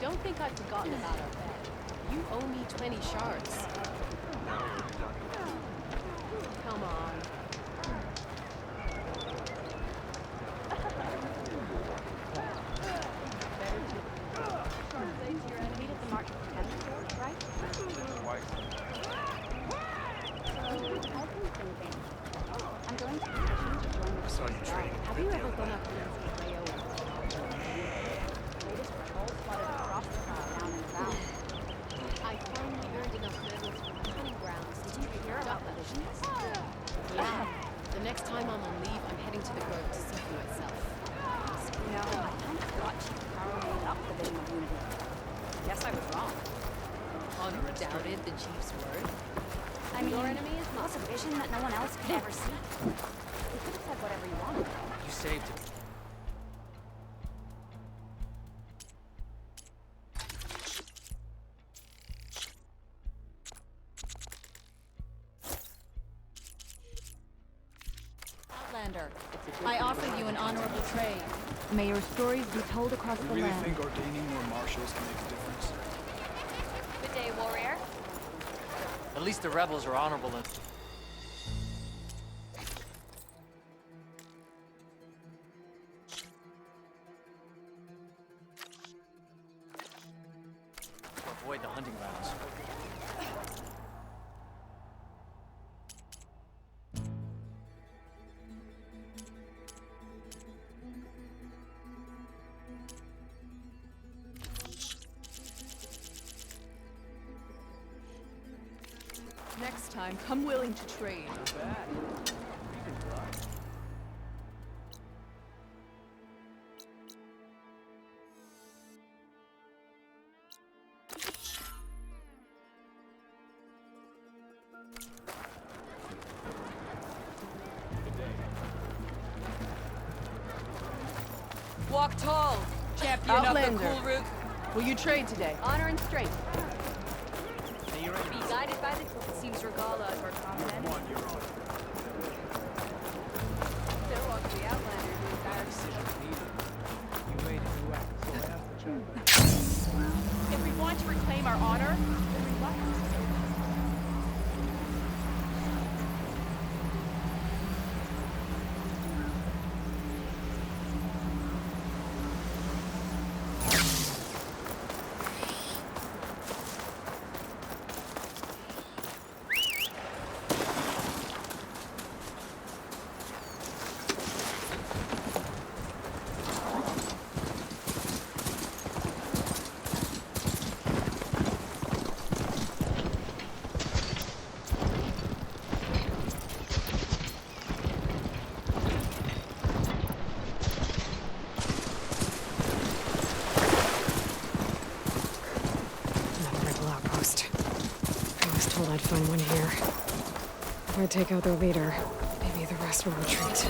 don't think I've forgotten about our bet. You owe me 20 shards. Come on. Meet at the market for tennis court, right? I'm going to I saw you training. Have you ever gone up against the way over? Latest patrol spotted a cross down in the valley. I finally earned enough medals from the hunting grounds to Did you hear about the visions? Yeah. The next time I'm on leave, I'm heading to the grove to see for myself. You know, I kind of thought Chief Carl made up the vision of unity. Guess I was wrong. Undoubted the chief's word. I mean, your enemy is not a vision that no one else could ever see. You could have said whatever you wanted. You saved him. Outlander, I offer you an honorable trade. May your stories be told across You really think ordaining more marshals can make a difference? Good day, warrior. At least the rebels are honorable and... avoid the hunting grounds. Next time, come willing to trade. Walk tall, champion Outlander. of the cool route. Will you trade today? Honor and strength. Be guided by the seems Regala or common enemy. There walks the Outlander who If we want to reclaim our honor, then we must. I'd find one here. If I take out their leader, maybe the rest will retreat.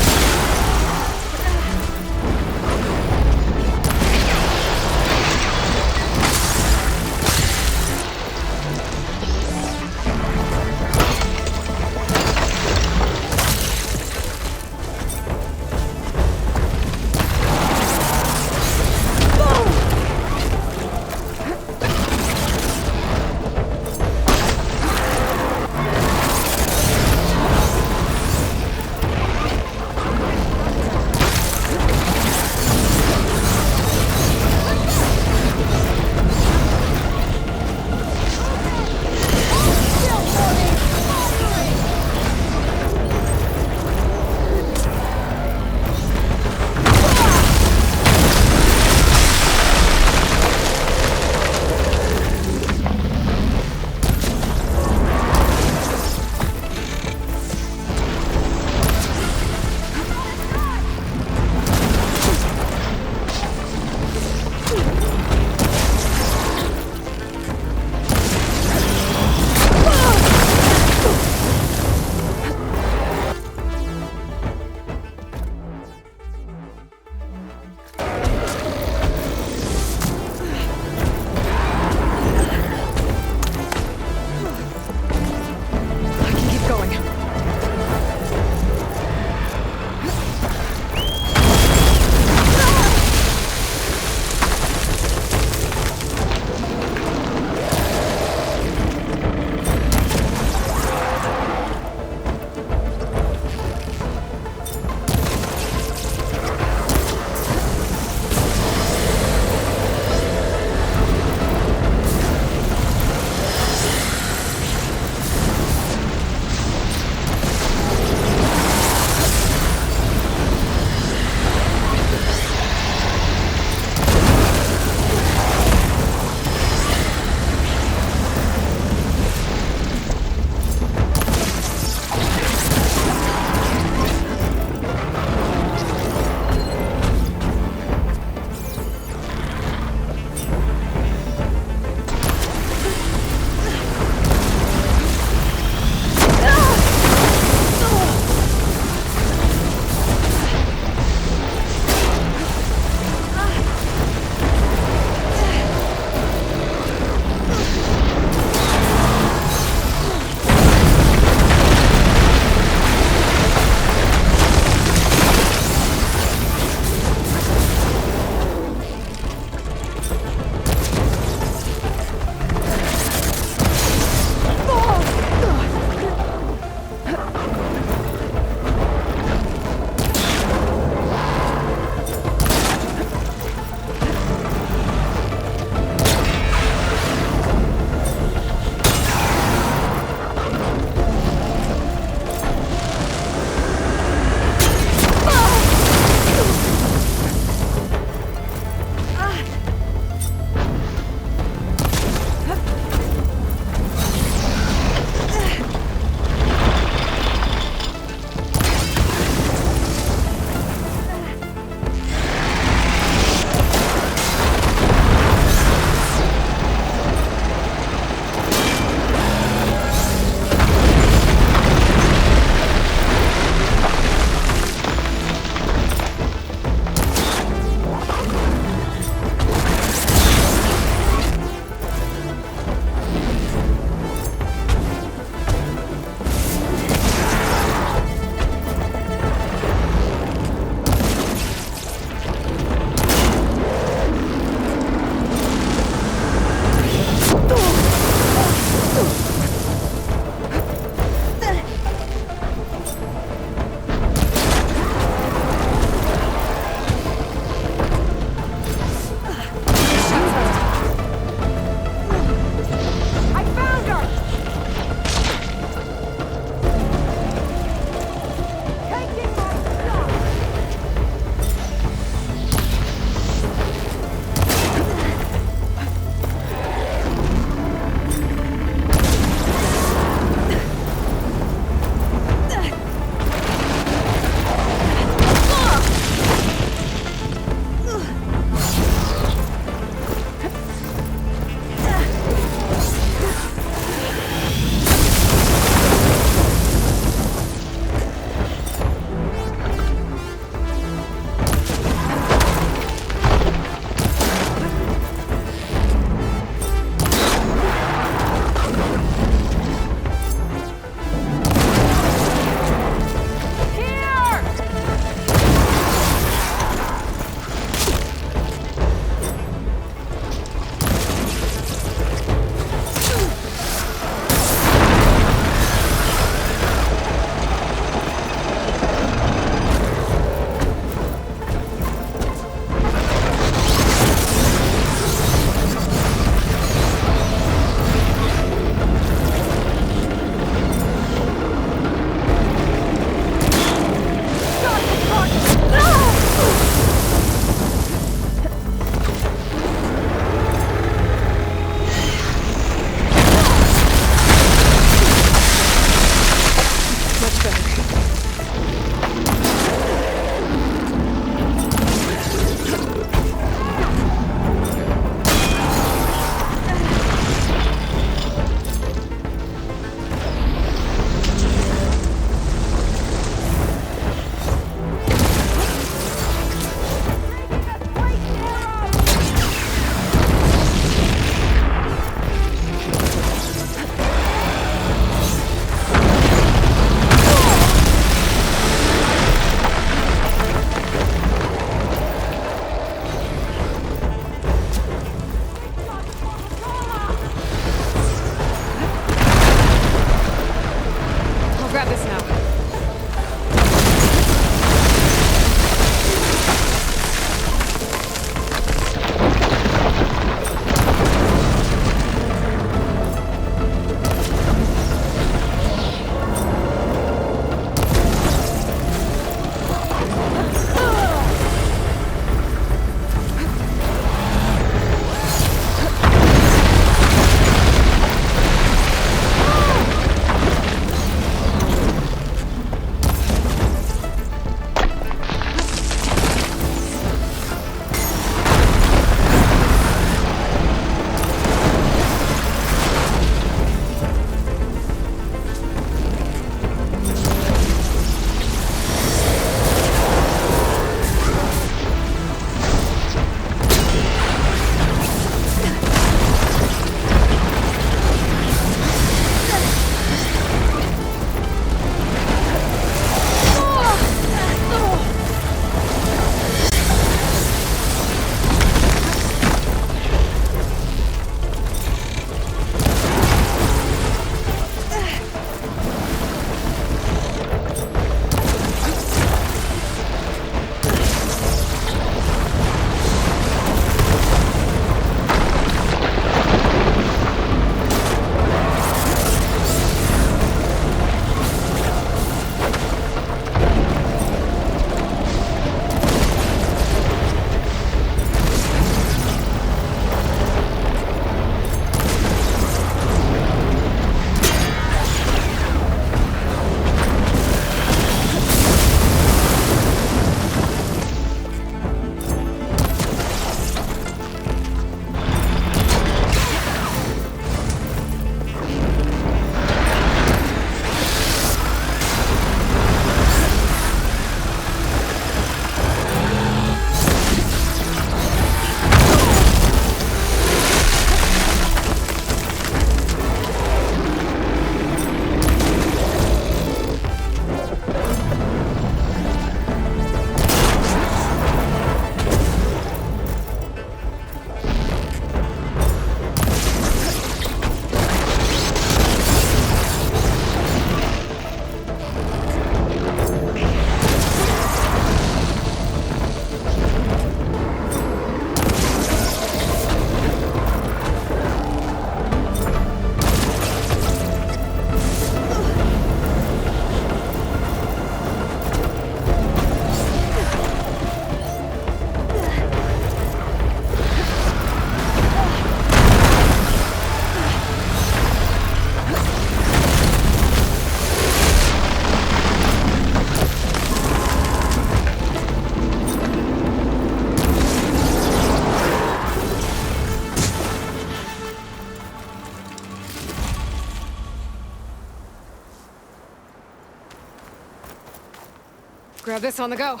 Grab this on the go.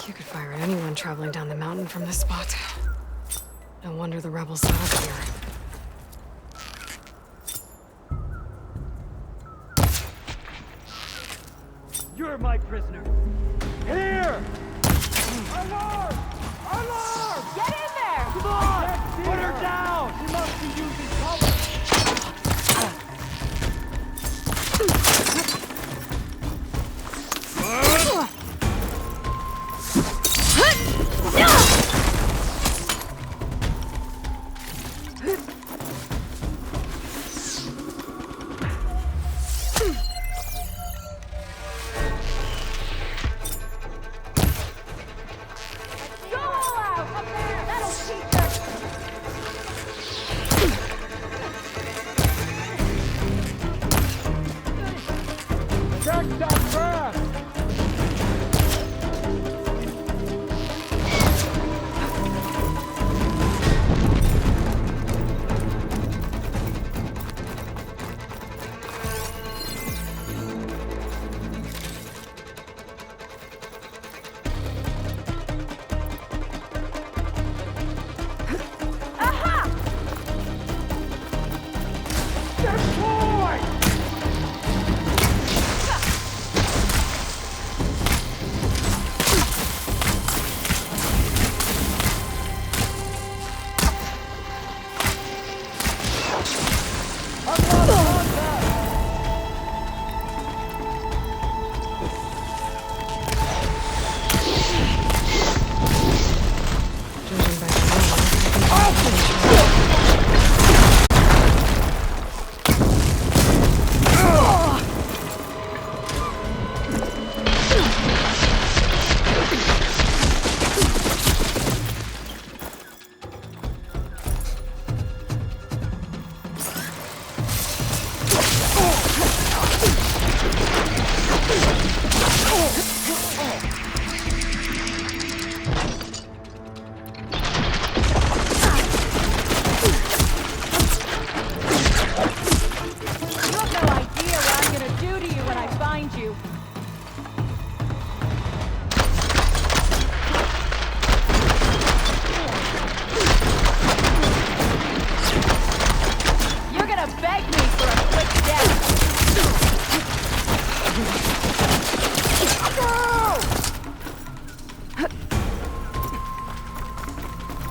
You could fire at anyone traveling down the mountain from this spot. No wonder the rebels set up here. You're my prisoner. Here! Alarm! Alarm! Get in there! Come on! Put her down! She must be using cover!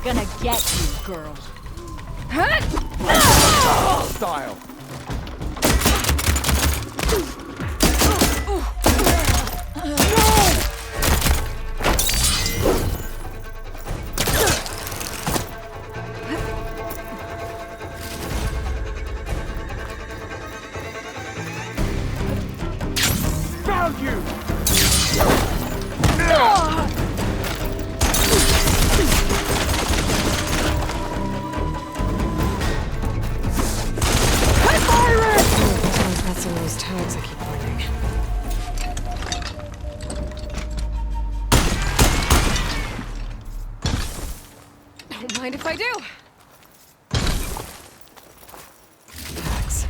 Gonna get you, girl. Style. Found you! That's in those tags I keep finding. Don't mind if I do. Tags.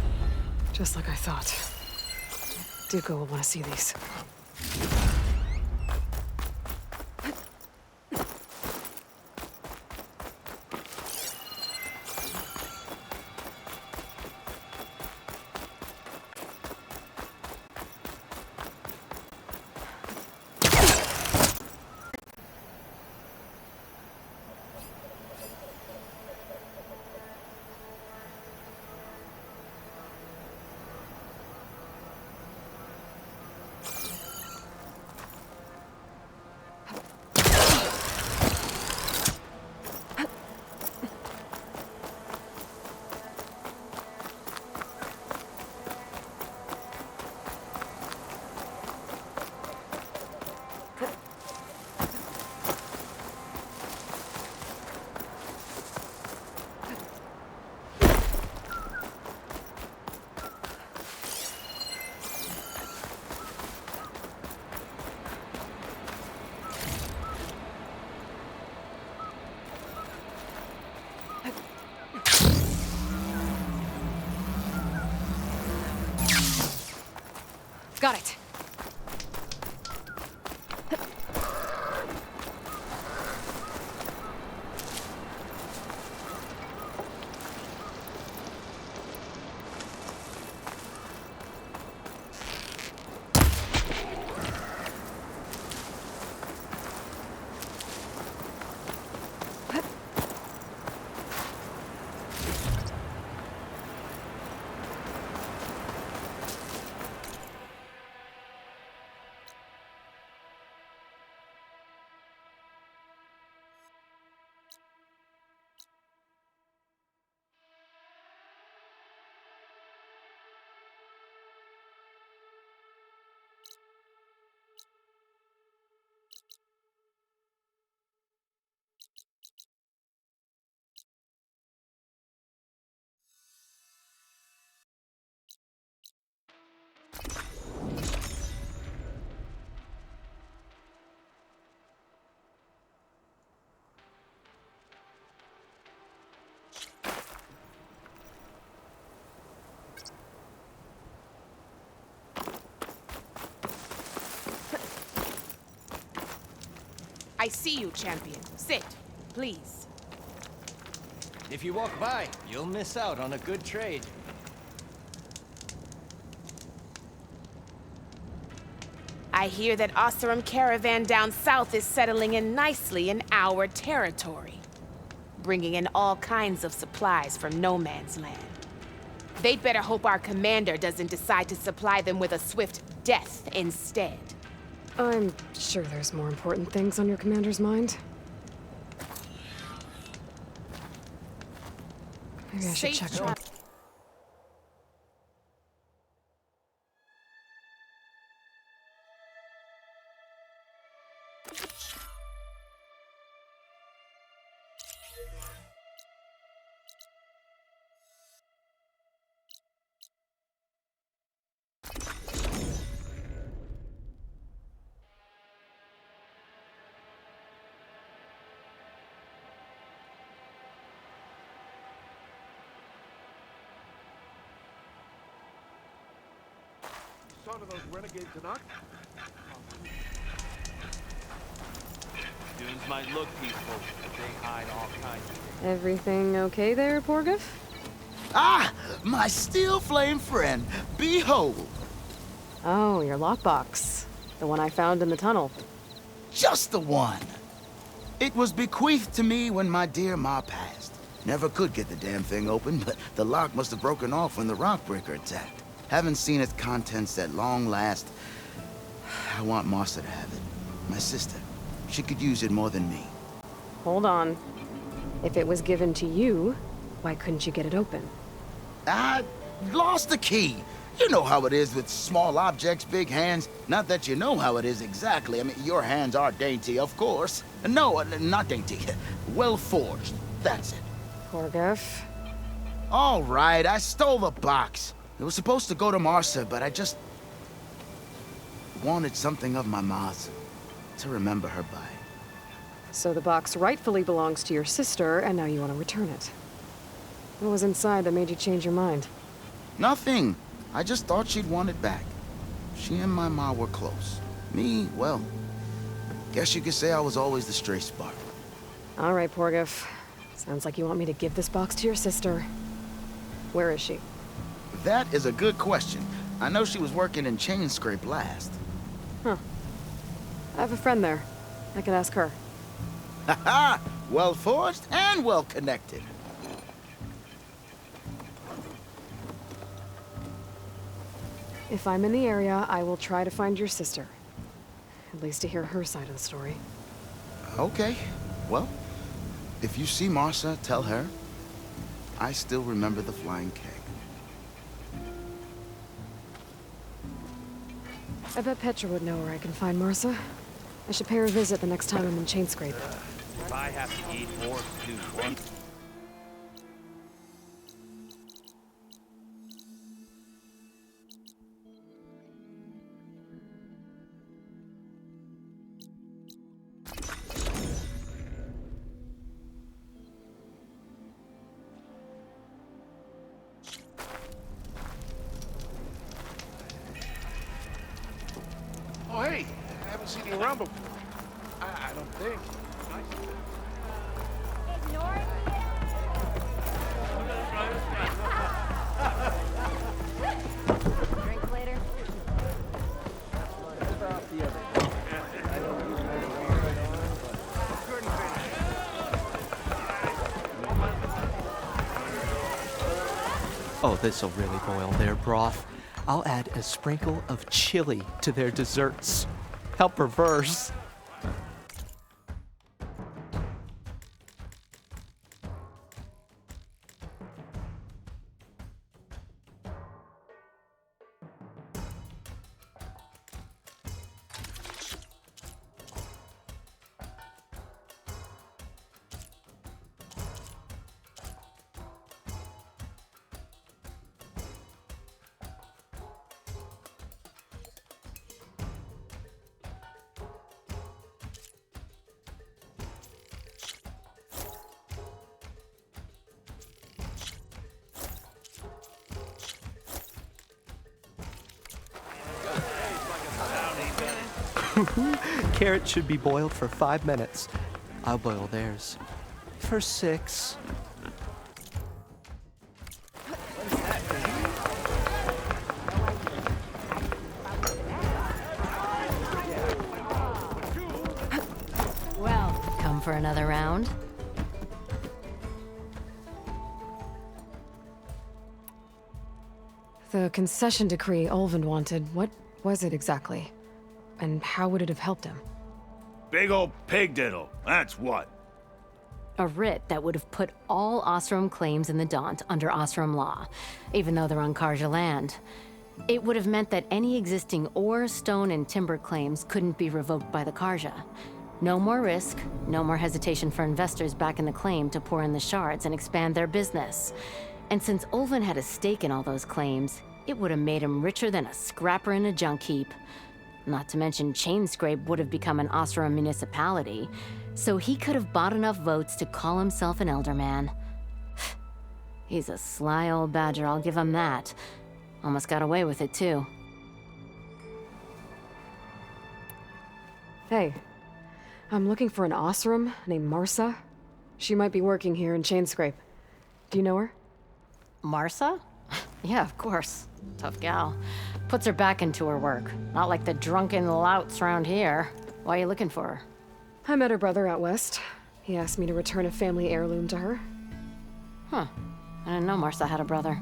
Just like I thought. Dooku will want to see these. Got it. I see you, champion. Sit, please. If you walk by, you'll miss out on a good trade. I hear that Oseram caravan down south is settling in nicely in our territory, bringing in all kinds of supplies from no man's land. They'd better hope our commander doesn't decide to supply them with a swift death instead. I'm sure there's more important things on your commander's mind. Maybe I should Safe check tra- on. Son of those renegades tonight? Dunes might look peaceful, but they hide all kinds of things. Everything okay there, Porgif? Ah, my steel flame friend, behold. Oh, your lockbox. The one I found in the tunnel. Just the one. It was bequeathed to me when my dear ma passed. Never could get the damn thing open, but the lock must have broken off when the rockbreaker attacked. Haven't seen its contents at long last. I want Martha to have it. My sister. She could use it more than me. Hold on. If it was given to you, why couldn't you get it open? I lost the key. You know how it is with small objects, big hands. Not that you know how it is exactly. I mean, your hands are dainty, of course. No, not dainty. Well forged. That's it. Porgif. All right, I stole the box. It was supposed to go to Martha, but I just wanted something of my ma's to remember her by. So the box rightfully belongs to your sister, and now you want to return it. What was inside that made you change your mind? Nothing. I just thought she'd want it back. She and my ma were close. Me, well, guess you could say I was always the stray spark. All right, Porgif. Sounds like you want me to give this box to your sister. Where is she? That is a good question. I know she was working in Chain Scrape last. Huh. I have a friend there. I could ask her. Ha-ha! Well forged and well connected. If I'm in the area, I will try to find your sister. At least to hear her side of the story. Okay. Well, if you see Martha, tell her I still remember the flying keg. I bet Petra would know where I can find Martha. I should pay her a visit the next time I'm in Chain Scrape. If I have to eat more stew, what? Oh, hey, I haven't seen you around before. I don't think. Ignoring Drink later. Oh, this'll really boil their broth. I'll add a sprinkle of chili to their desserts. How perverse. Carrots should be boiled for 5 minutes. I'll boil theirs for 6. Well, come for another round? The concession decree Ulvund wanted, what was it exactly? And how would it have helped him? Big old pig diddle, that's what. A writ that would have put all Osram claims in the Daunt under Osram law, even though they're on Karja land. It would have meant that any existing ore, stone, and timber claims couldn't be revoked by the Karja. No more risk, no more hesitation for investors back in the claim to pour in the shards and expand their business. And since Ulvund had a stake in all those claims, it would have made him richer than a scrapper in a junk heap. Not to mention Chain Scrape would have become an Osram municipality, so he could have bought enough votes to call himself an elderman. He's a sly old badger, I'll give him that. Almost got away with it, too. Hey, I'm looking for an Osram named Martha. She might be working here in Chain Scrape. Do you know her? Martha? Yeah, of course. Tough gal. Puts her back into her work. Not like the drunken louts around here. Why are you looking for her? I met her brother out west. He asked me to return a family heirloom to her. Huh. I didn't know Martha had a brother.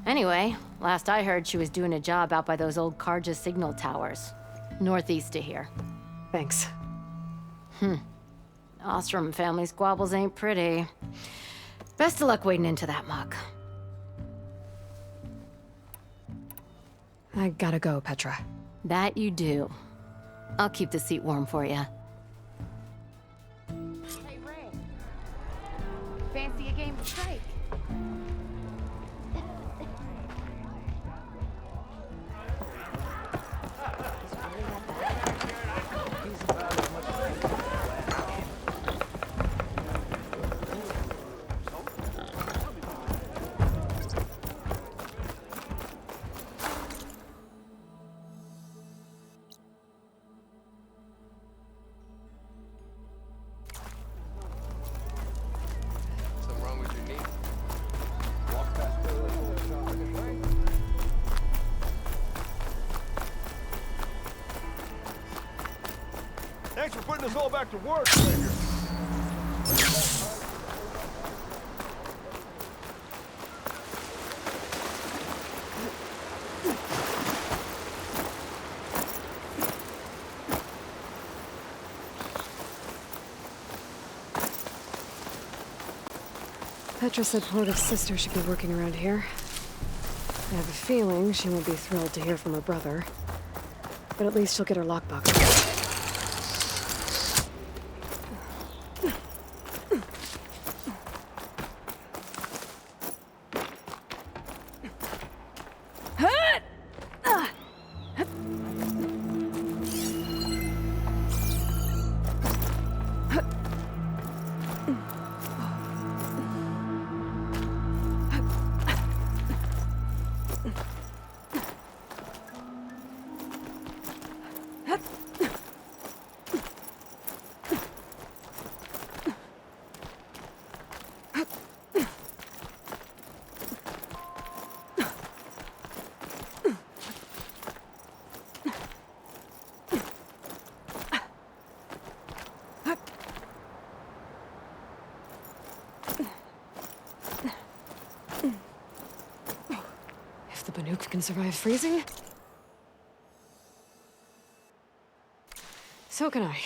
Anyway, last I heard she was doing a job out by those old Karja signal towers. Northeast of here. Thanks. Ostrom family squabbles ain't pretty. Best of luck wading into that muck. I gotta go, Petra. That you do. I'll keep the seat warm for you. Hey, Ray. Fancy a game of strike? Something wrong with your knee? Thanks for putting us all back to work, Ranger. Petra said Porta's sister should be working around here. I have a feeling she won't be thrilled to hear from her brother. But at least she'll get her lockbox. If the Banuk can survive freezing, so can I.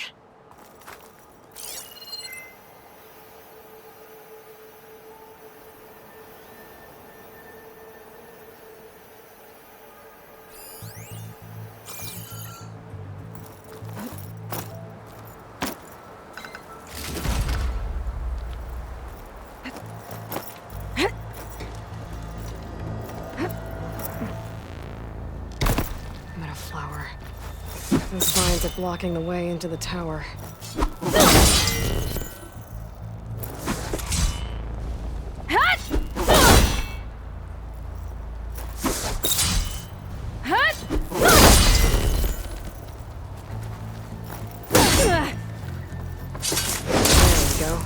I'm at a flower. Those vines are blocking the way into the tower. There we go.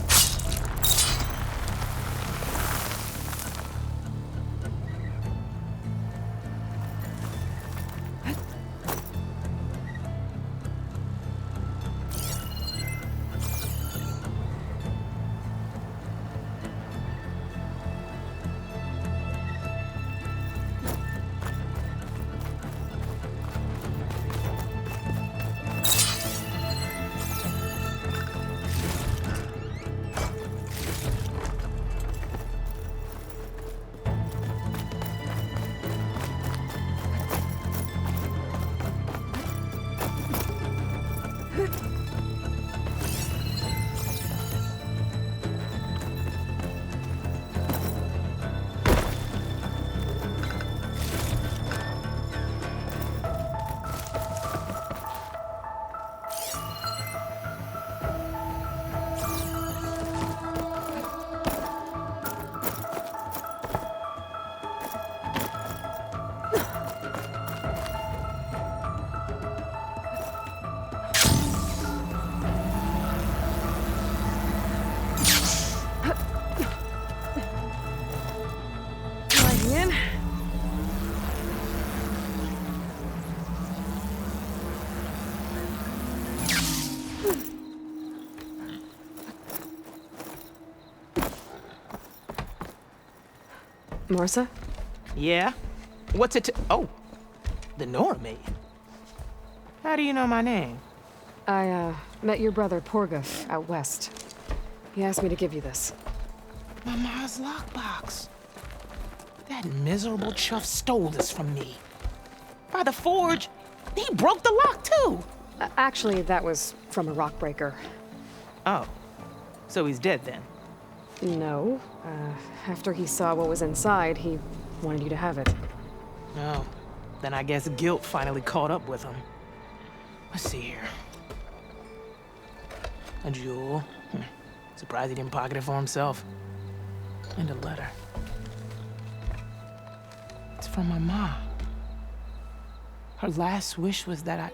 Marsa? Yeah? What's it to— Oh, the Nora maid. How do you know my name? I, met your brother Porguf out west. He asked me to give you this. My ma's lockbox. That miserable chuff stole this from me. By the forge, he broke the lock too. Actually, that was from a rock breaker. Oh, so he's dead then? No. After he saw what was inside, he wanted you to have it. Oh, then I guess guilt finally caught up with him. Let's see here. A jewel. Surprised he didn't pocket it for himself. And a letter. It's from my mom. Her last wish was that I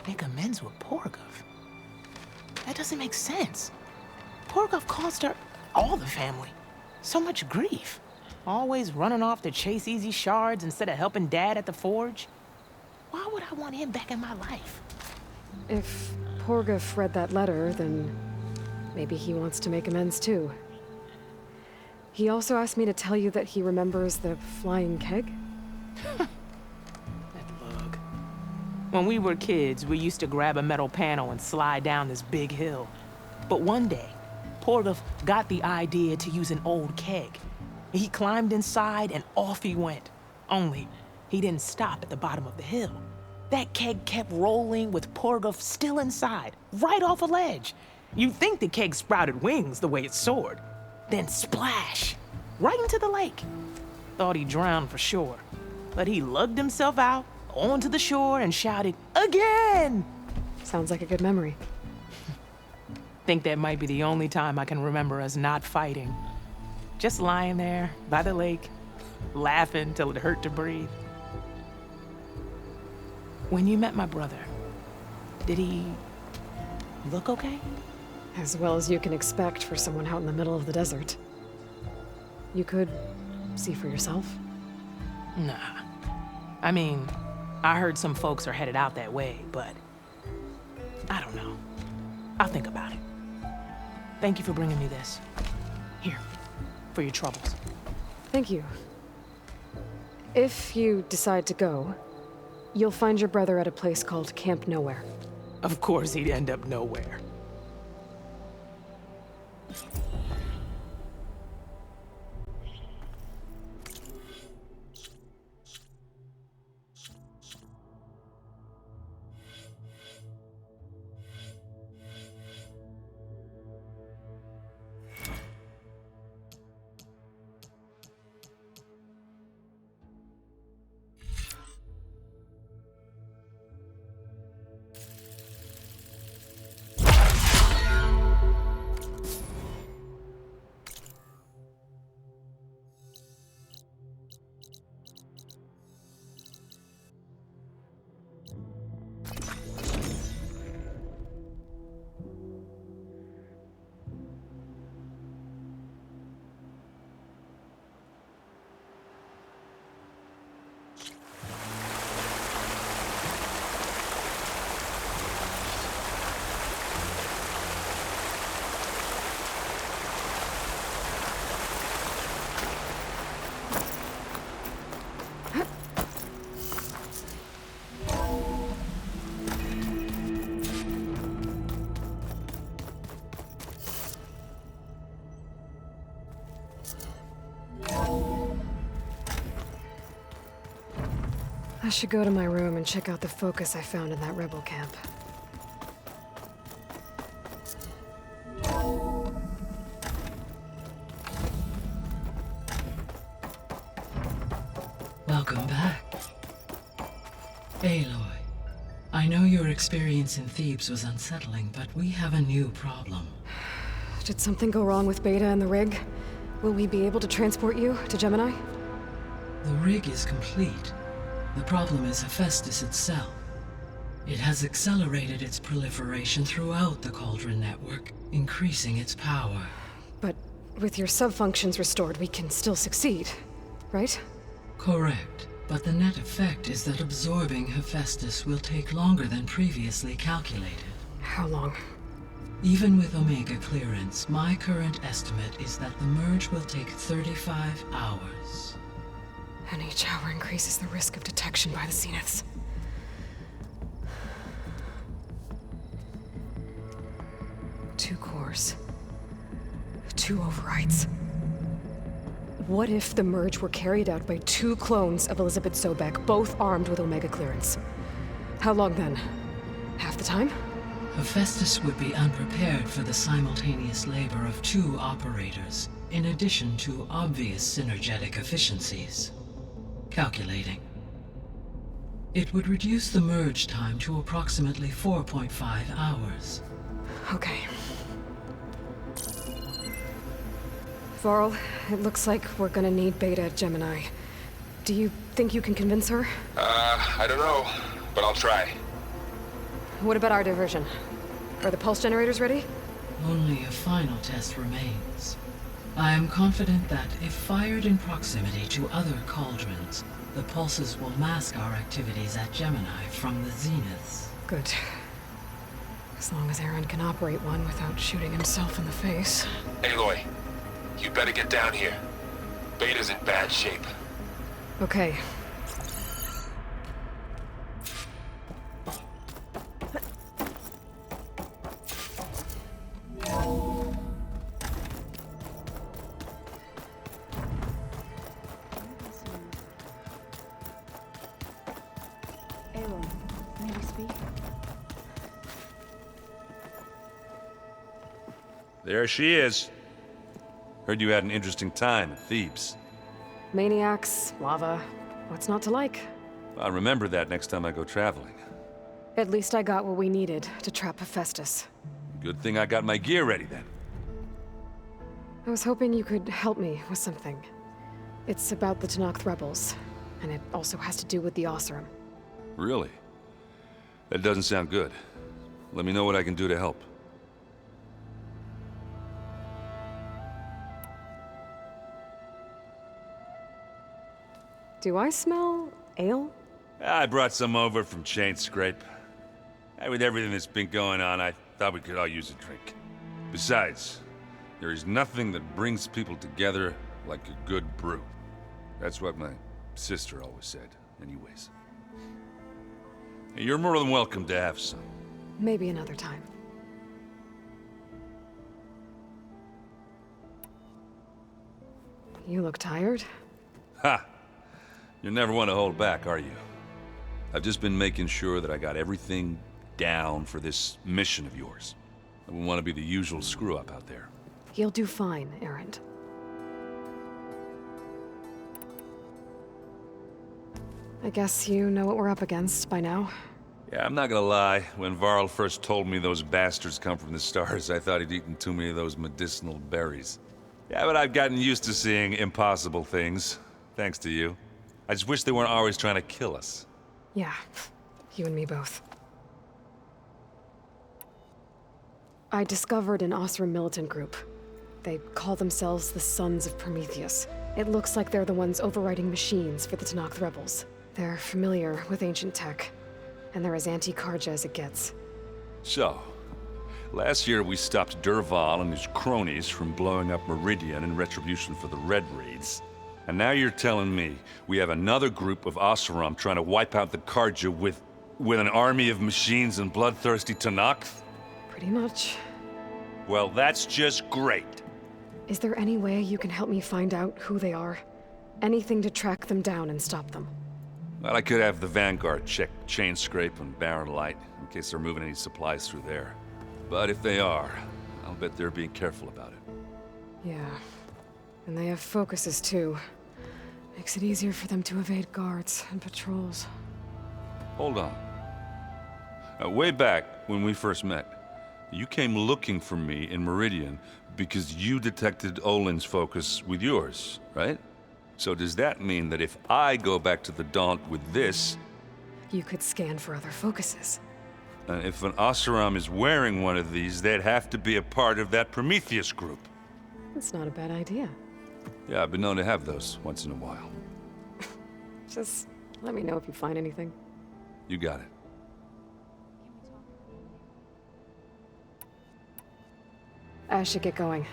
make amends with Porguf. That doesn't make sense. Porguf caused her, all the family, so much grief. Always running off to chase easy shards instead of helping Dad at the forge. Why would I want him back in my life? If Porguf read that letter, then maybe he wants to make amends too. He also asked me to tell you that he remembers the flying keg. When we were kids, we used to grab a metal panel and slide down this big hill. But one day, Porguf got the idea to use an old keg. He climbed inside and off he went. Only, he didn't stop at the bottom of the hill. That keg kept rolling with Porguf still inside, right off a ledge. You'd think the keg sprouted wings the way it soared. Then splash, right into the lake. Thought he drowned for sure, but he lugged himself out onto the shore and shouted, "Again!" Sounds like a good memory. Think that might be the only time I can remember us not fighting. Just lying there by the lake, laughing till it hurt to breathe. When you met my brother, did he look okay? As well as you can expect for someone out in the middle of the desert. You could see for yourself. Nah. I mean, I heard some folks are headed out that way, but I don't know. I'll think about it. Thank you for bringing me this. Here, for your troubles. Thank you. If you decide to go, you'll find your brother at a place called Camp Nowhere. Of course he'd end up nowhere. I should go to my room and check out the focus I found in that rebel camp. Welcome back. Aloy, I know your experience in Thebes was unsettling, but we have a new problem. Did something go wrong with Beta and the rig? Will we be able to transport you to Gemini? The rig is complete. The problem is Hephaestus itself. It has accelerated its proliferation throughout the Cauldron network, increasing its power. But with your sub-functions restored, we can still succeed, right? Correct. But the net effect is that absorbing Hephaestus will take longer than previously calculated. How long? Even with Omega clearance, my current estimate is that the merge will take 35 hours. And each hour increases the risk of detection by the Zeniths. Two cores. Two overrides. What if the merge were carried out by two clones of Elizabeth Sobek, both armed with Omega clearance? How long then? Half the time? Hephaestus would be unprepared for the simultaneous labor of two operators, in addition to obvious synergetic efficiencies. Calculating. It would reduce the merge time to approximately 4.5 hours. Okay. Varl, it looks like we're gonna need Beta at Gemini. Do you think you can convince her? I don't know, but I'll try. What about our diversion? Are the pulse generators ready? Only a final test remains. I am confident that if fired in proximity to other cauldrons, the pulses will mask our activities at Gemini from the Zeniths. Good. As long as Aaron can operate one without shooting himself in the face. Aloy, you better get down here. Beta's in bad shape. Okay. Aloy, may we speak? There she is. Heard you had an interesting time at Thebes. Maniacs, lava. What's not to like? I'll remember that next time I go traveling. At least I got what we needed to trap Hephaestus. Good thing I got my gear ready then. I was hoping you could help me with something. It's about the Tenakth rebels, and it also has to do with the Oseram. Really? That doesn't sound good. Let me know what I can do to help. Do I smell ale? I brought some over from Chain Scrape. With everything that's been going on, I thought we could all use a drink. Besides, there is nothing that brings people together like a good brew. That's what my sister always said, anyways. You're more than welcome to have some. Maybe another time. You look tired. Ha! You never want to hold back, are you? I've just been making sure that I got everything down for this mission of yours. I wouldn't want to be the usual screw-up out there. You'll do fine, Erend. I guess you know what we're up against by now. Yeah, I'm not gonna lie. When Varl first told me those bastards come from the stars, I thought he'd eaten too many of those medicinal berries. Yeah, but I've gotten used to seeing impossible things, thanks to you. I just wish they weren't always trying to kill us. Yeah, you and me both. I discovered an Oseram militant group. They call themselves the Sons of Prometheus. It looks like they're the ones overriding machines for the Tenakth rebels. They're familiar with ancient tech, and they're as anti-Karja as it gets. So, last year we stopped Durval and his cronies from blowing up Meridian in retribution for the Red Raids. And now you're telling me we have another group of Oseram trying to wipe out the Karja with an army of machines and bloodthirsty Tenakth? Pretty much. Well, that's just great. Is there any way you can help me find out who they are? Anything to track them down and stop them? Well, I could have the Vanguard check Chain Scrape and Barren Light in case they're moving any supplies through there. But if they are, I'll bet they're being careful about it. Yeah. And they have focuses too. Makes it easier for them to evade guards and patrols. Hold on. Way back when we first met, you came looking for me in Meridian because you detected Olin's focus with yours, right? So does that mean that if I go back to the Daunt with this... You could scan for other focuses. if an Oseram is wearing one of these, they'd have to be a part of that Prometheus group. That's not a bad idea. Yeah, I've been known to have those once in a while. Just let me know if you find anything. You got it. I should get going.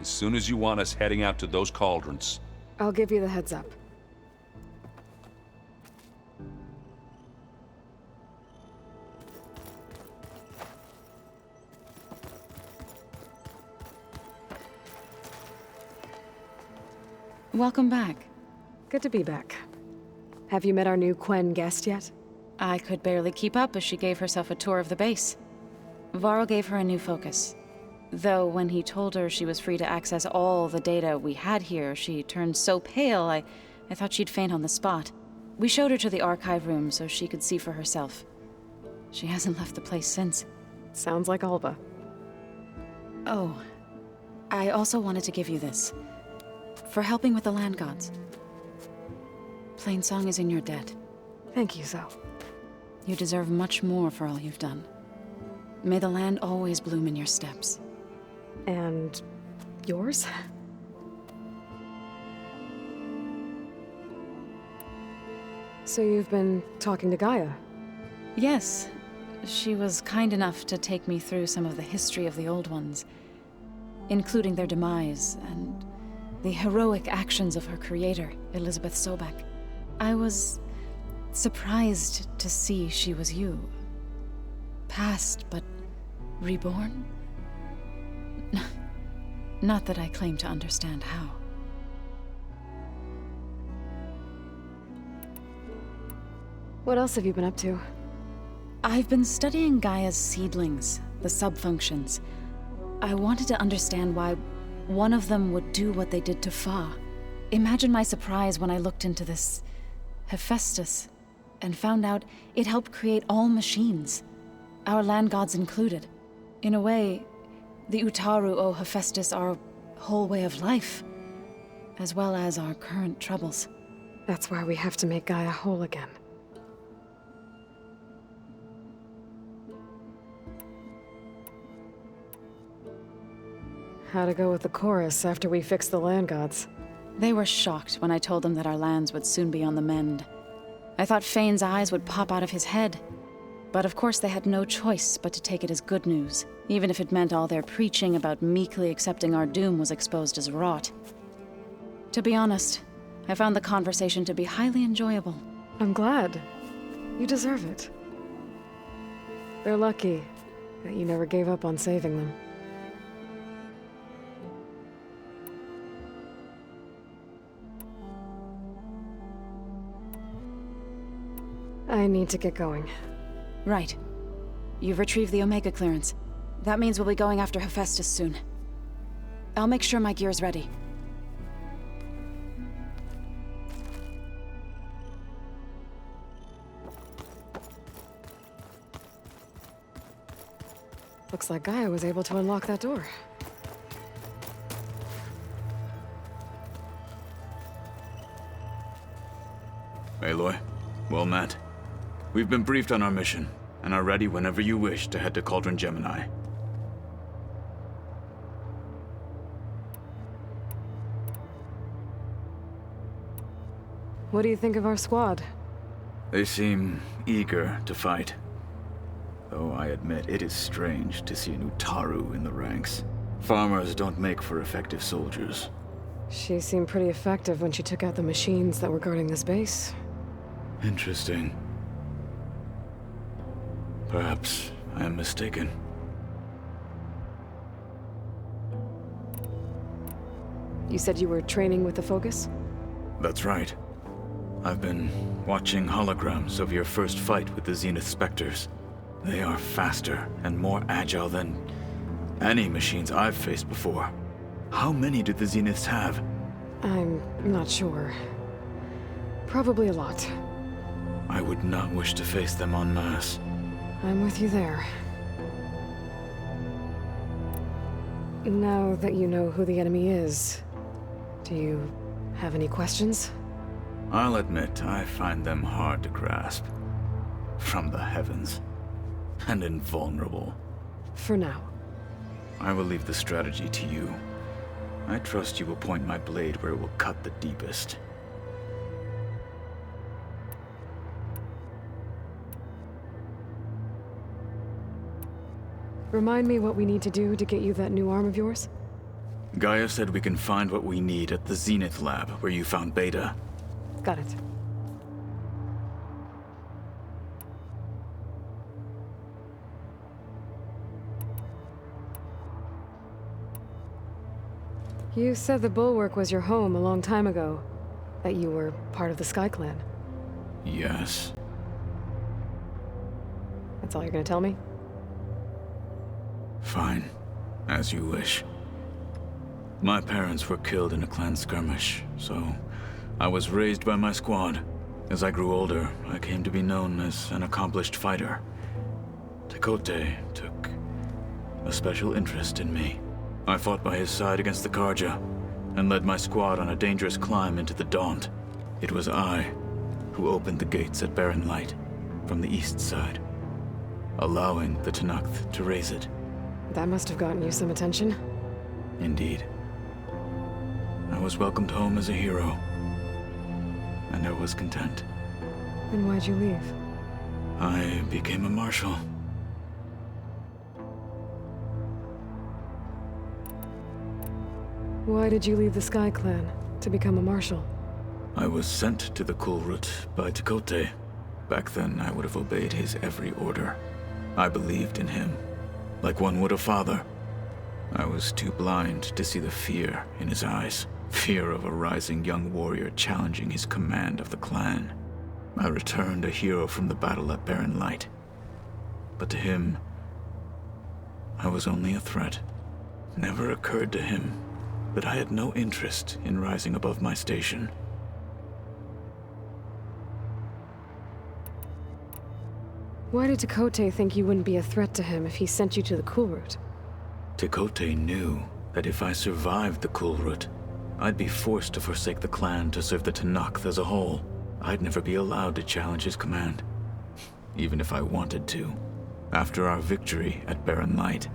As soon as you want us heading out to those cauldrons. I'll give you the heads up. Welcome back. Good to be back. Have you met our new Quen guest yet? I could barely keep up as she gave herself a tour of the base. Varl gave her a new focus. Though when he told her she was free to access all the data we had here, she turned so pale I thought she'd faint on the spot. We showed her to the archive room so she could see for herself. She hasn't left the place since. Sounds like Alba. Oh, I also wanted to give you this. For helping with the land gods. Plainsong is in your debt. Thank you, Zo. You deserve much more for all you've done. May the land always bloom in your steps. And yours? So you've been talking to Gaia? Yes. She was kind enough to take me through some of the history of the Old Ones, including their demise and the heroic actions of her creator, Elizabeth Sobek. I was surprised to see she was you. Past, but reborn? Not that I claim to understand how. What else have you been up to? I've been studying Gaia's seedlings, the sub-functions. I wanted to understand why one of them would do what they did to Fa. Imagine my surprise when I looked into this Hephaestus and found out it helped create all machines, our land gods included. In a way, the Utaru owe Hephaestus our whole way of life, as well as our current troubles. That's why we have to make Gaia whole again. How to go with the chorus after we fix the land gods? They were shocked when I told them that our lands would soon be on the mend. I thought Fane's eyes would pop out of his head. But of course they had no choice but to take it as good news, even if it meant all their preaching about meekly accepting our doom was exposed as rot. To be honest, I found the conversation to be highly enjoyable. I'm glad. You deserve it. They're lucky that you never gave up on saving them. I need to get going. Right. You've retrieved the Omega clearance. That means we'll be going after Hephaestus soon. I'll make sure my gear's ready. Looks like Gaia was able to unlock that door. Aloy, well met. We've been briefed on our mission, and are ready whenever you wish to head to Cauldron Gemini. What do you think of our squad? They seem eager to fight. Though I admit it is strange to see an Utaru in the ranks. Farmers don't make for effective soldiers. She seemed pretty effective when she took out the machines that were guarding this base. Interesting. Perhaps I am mistaken. You said you were training with the Focus? That's right. I've been watching holograms of your first fight with the Zenith Spectres. They are faster and more agile than any machines I've faced before. How many do the Zeniths have? I'm not sure. Probably a lot. I would not wish to face them en masse. I'm with you there. Now that you know who the enemy is, do you have any questions? I'll admit I find them hard to grasp. From the heavens. And invulnerable. For now. I will leave the strategy to you. I trust you will point my blade where it will cut the deepest. Remind me what we need to do to get you that new arm of yours? Gaia said we can find what we need at the Zenith lab where you found Beta. Got it. You said the Bulwark was your home a long time ago. That you were part of the Sky Clan. Yes. That's all you're gonna tell me? Fine. As you wish. My parents were killed in a clan skirmish, so I was raised by my squad. As I grew older, I came to be known as an accomplished fighter. Tekote took a special interest in me. I fought by his side against the Karja, and led my squad on a dangerous climb into the Daunt. It was I who opened the gates at Barren Light from the east side, allowing the Tenakth to raise it. That must have gotten you some attention. Indeed. I was welcomed home as a hero, and I was content. Then why'd you leave? I became a marshal. Why did you leave the Sky Clan to become a marshal? I was sent to the Kulrut by Tekote. Back then, I would have obeyed his every order. I believed in him, like one would a father. I was too blind to see the fear in his eyes. Fear of a rising young warrior challenging his command of the clan. I returned a hero from the battle at Barren Light. But to him, I was only a threat. Never occurred to him that I had no interest in rising above my station. Why did Tekote think you wouldn't be a threat to him if he sent you to the Kulrut? Tekote knew that if I survived the Kulrut, I'd be forced to forsake the clan to serve the Tenakth as a whole. I'd never be allowed to challenge his command, even if I wanted to. After our victory at Barren Light,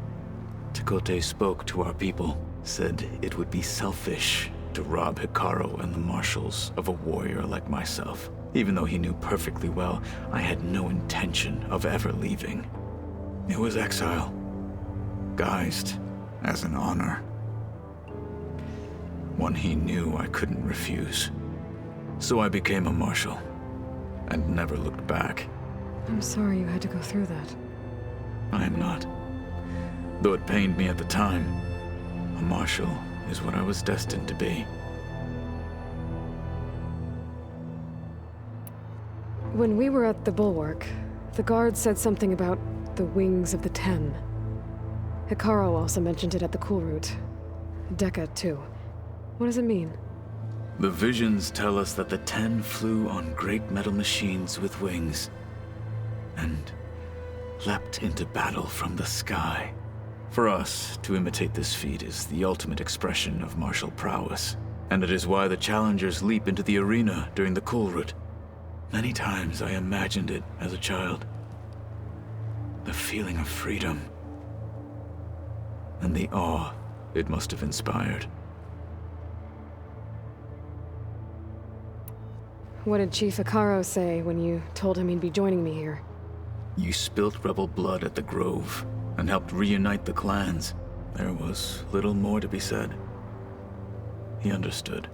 Tekote spoke to our people, said it would be selfish to rob Hikaru and the marshals of a warrior like myself, even though he knew perfectly well I had no intention of ever leaving. It was exile, guised as an honor. One he knew I couldn't refuse. So I became a marshal, and never looked back. I'm sorry you had to go through that. I am not. Though it pained me at the time, a marshal is what I was destined to be. When we were at the Bulwark, the guard said something about the Wings of the Ten. Hikaru also mentioned it at the Kulrut. Dekka, too. What does it mean? The visions tell us that the Ten flew on great metal machines with wings, and leapt into battle from the sky. For us, to imitate this feat is the ultimate expression of martial prowess, and it is why the challengers leap into the arena during the Kulrut. Many times I imagined it as a child. The feeling of freedom, and the awe it must have inspired. What did Chief Hikaru say when you told him he'd be joining me here? You spilt rebel blood at the Grove, and helped reunite the clans. There was little more to be said. He understood.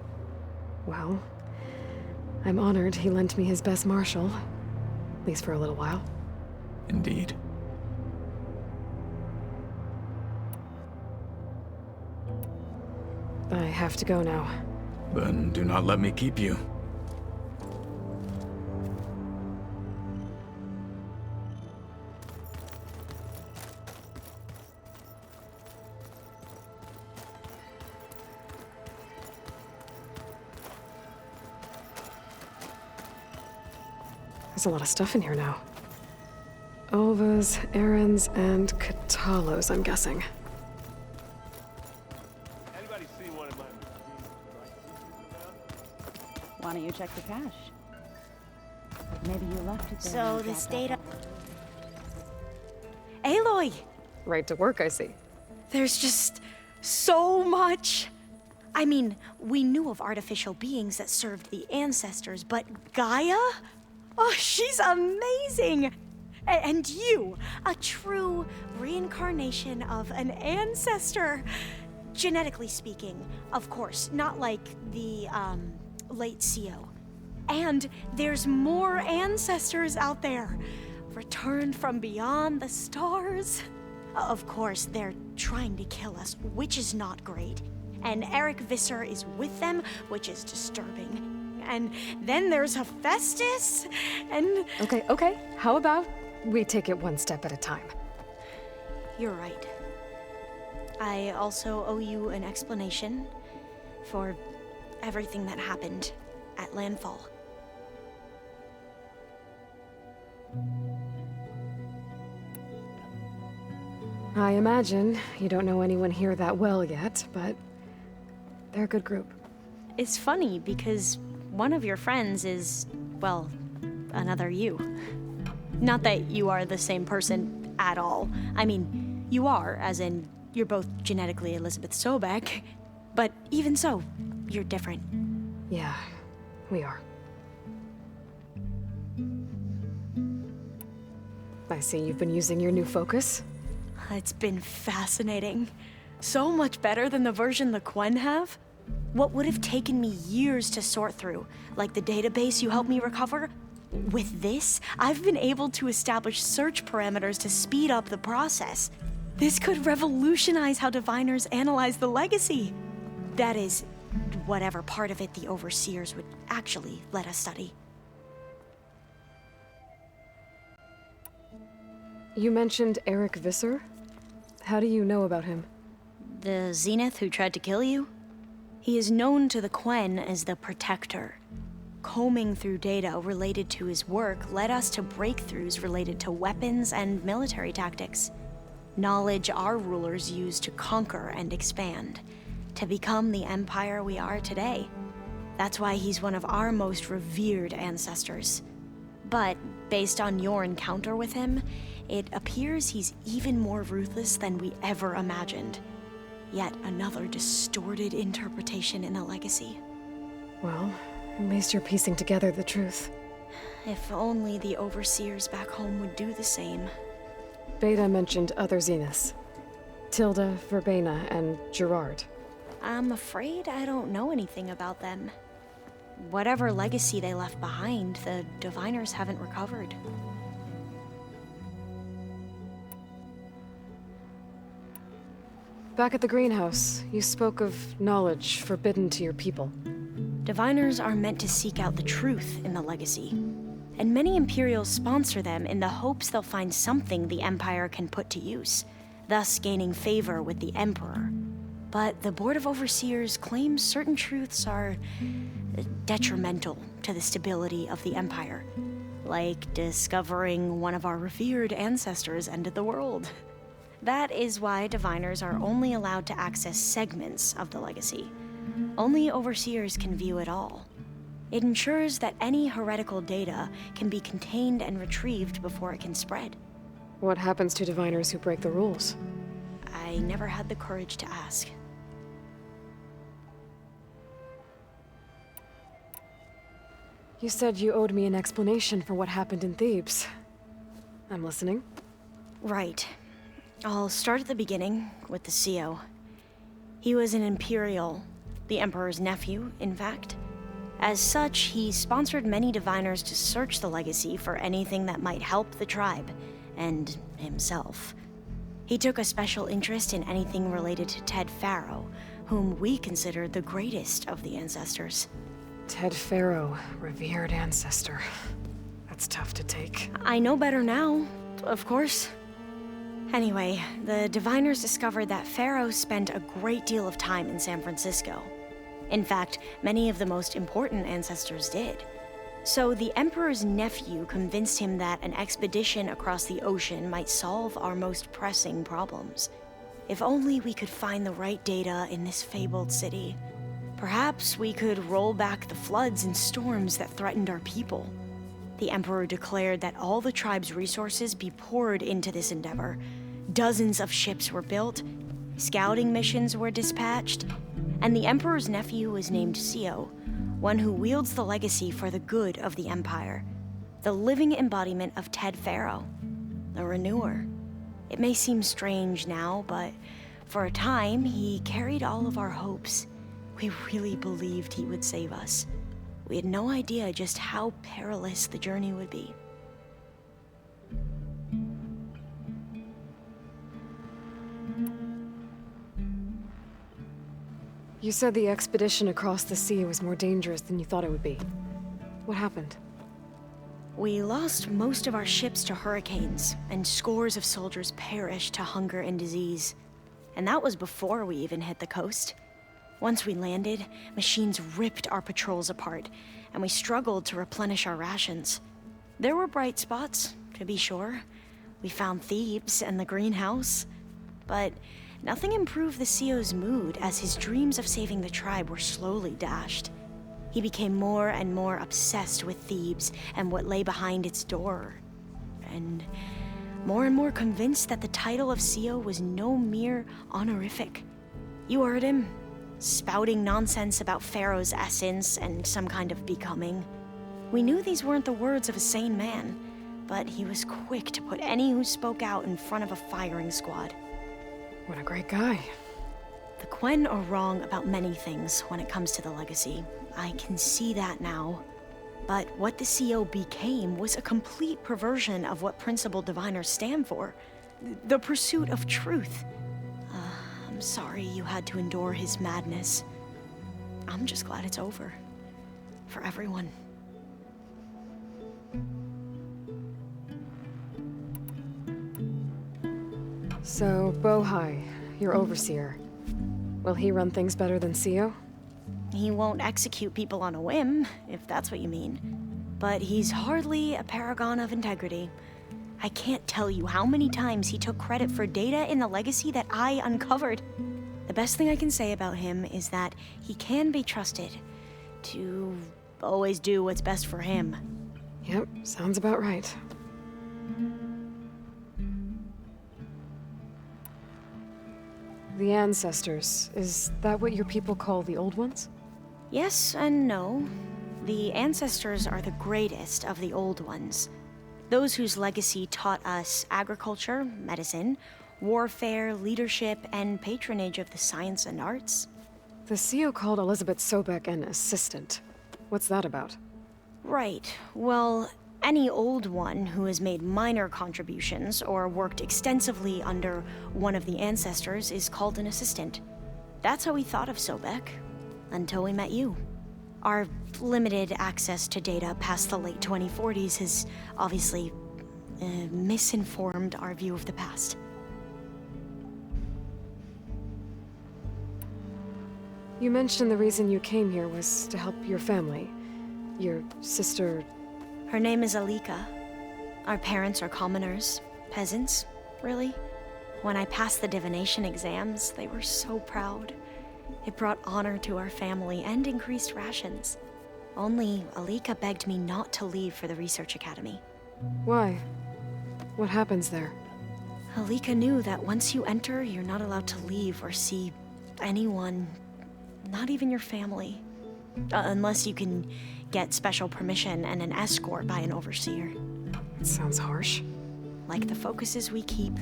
Well, I'm honored he lent me his best marshal. At least for a little while. Indeed. I have to go now. Then do not let me keep you. There's a lot of stuff in here now. Ovas, errands, and Katalos, I'm guessing. Anybody see one of my Why don't you check the cache? Maybe you left it there. So this data... Aloy! Right to work, I see. There's just so much. I mean, we knew of artificial beings that served the ancestors, but Gaia? Oh, she's amazing! And you, a true reincarnation of an ancestor. Genetically speaking, of course, not like the, late CO. And there's more ancestors out there, returned from beyond the stars. Of course, they're trying to kill us, which is not great. And Eric Visser is with them, which is disturbing. And then there's Hephaestus, and... Okay. How about we take it one step at a time? You're right. I also owe you an explanation for everything that happened at Landfall. I imagine you don't know anyone here that well yet, but they're a good group. It's funny because one of your friends is, well, another you. Not that you are the same person at all. I mean, you are, as in, you're both genetically Elizabeth Sobek, but even so, you're different. Yeah, we are. I see you've been using your new focus. It's been fascinating. So much better than the version the Quen have. What would have taken me years to sort through, like the database you helped me recover, with this, I've been able to establish search parameters to speed up the process. This could revolutionize how diviners analyze the legacy. That is, whatever part of it the overseers would actually let us study. You mentioned Eric Visser? How do you know about him? The Zenith who tried to kill you? He is known to the Quen as the Protector. Combing through data related to his work led us to breakthroughs related to weapons and military tactics. Knowledge our rulers used to conquer and expand, to become the empire we are today. That's why he's one of our most revered ancestors. But based on your encounter with him, it appears he's even more ruthless than we ever imagined. Yet another distorted interpretation in the legacy. Well, at least you're piecing together the truth. If only the overseers back home would do the same. Beta mentioned other Zeniths. Tilda, Verbena, and Gerard. I'm afraid I don't know anything about them. Whatever legacy they left behind, the diviners haven't recovered. Back at the greenhouse, you spoke of knowledge forbidden to your people. Diviners are meant to seek out the truth in the legacy, and many Imperials sponsor them in the hopes they'll find something the Empire can put to use, thus gaining favor with the Emperor. But the Board of Overseers claims certain truths are detrimental to the stability of the Empire, like discovering one of our revered ancestors ended the world. That is why diviners are only allowed to access segments of the legacy. Only overseers can view it all. It ensures that any heretical data can be contained and retrieved before it can spread. What happens to diviners who break the rules? I never had the courage to ask. You said you owed me an explanation for what happened in Thebes. I'm listening. Right. I'll start at the beginning, with the CO. He was an Imperial, the Emperor's nephew, in fact. As such, he sponsored many diviners to search the legacy for anything that might help the tribe, and himself. He took a special interest in anything related to Ted Faro, whom we consider the greatest of the ancestors. Ted Faro, revered ancestor. That's tough to take. I know better now, of course. Anyway, the diviners discovered that Faro spent a great deal of time in San Francisco. In fact, many of the most important ancestors did. So the Emperor's nephew convinced him that an expedition across the ocean might solve our most pressing problems. If only we could find the right data in this fabled city. Perhaps we could roll back the floods and storms that threatened our people. The Emperor declared that all the tribe's resources be poured into this endeavor. Dozens of ships were built, scouting missions were dispatched, and the Emperor's nephew was named CO, one who wields the legacy for the good of the Empire, the living embodiment of Ted Faro. a renewer. It may seem strange now, but for a time, he carried all of our hopes. We really believed he would save us. We had no idea just how perilous the journey would be. You said the expedition across the sea was more dangerous than you thought it would be. What happened? We lost most of our ships to hurricanes, and scores of soldiers perished to hunger and disease. And that was before we even hit the coast. Once we landed, machines ripped our patrols apart, and we struggled to replenish our rations. There were bright spots, to be sure. We found Thebes and the greenhouse. But nothing improved the CEO's mood as his dreams of saving the tribe were slowly dashed. He became more and more obsessed with Thebes and what lay behind its door. And more convinced that the title of CEO was no mere honorific. You heard him, spouting nonsense about Pharaoh's essence and some kind of becoming. We knew these weren't the words of a sane man, but he was quick to put any who spoke out in front of a firing squad. What a great guy. The Quen are wrong about many things when it comes to the legacy. I can see that now. But what the CO became was a complete perversion of what principled diviners stand for. The pursuit of truth. I'm sorry you had to endure his madness. I'm just glad it's over. For everyone. So, Bohai, your overseer. Will he run things better than CEO? He won't execute people on a whim, if that's what you mean. But he's hardly a paragon of integrity. I can't tell you how many times he took credit for data in the legacy that I uncovered. The best thing I can say about him is that he can be trusted to always do what's best for him. Yep, sounds about right. The ancestors, is that what your people call the old ones? Yes and no. The ancestors are the greatest of the old ones. Those whose legacy taught us agriculture, medicine, warfare, leadership, and patronage of the science and arts. The CEO called Elizabeth Sobek an assistant. What's that about? Right. Well, any old one who has made minor contributions or worked extensively under one of the ancestors is called an assistant. That's how we thought of Sobek, until we met you. Our limited access to data past the late 2040s has obviously misinformed our view of the past. You mentioned the reason you came here was to help your family. Your sister... Her name is Alika. Our parents are commoners, peasants, really. When I passed the divination exams, they were so proud. It brought honor to our family and increased rations. Only Alika begged me not to leave for the research academy. Why? What happens there? Alika knew that once you enter, you're not allowed to leave or see anyone, not even your family. Unless you can get special permission and an escort by an overseer. It sounds harsh. Like the focuses we keep,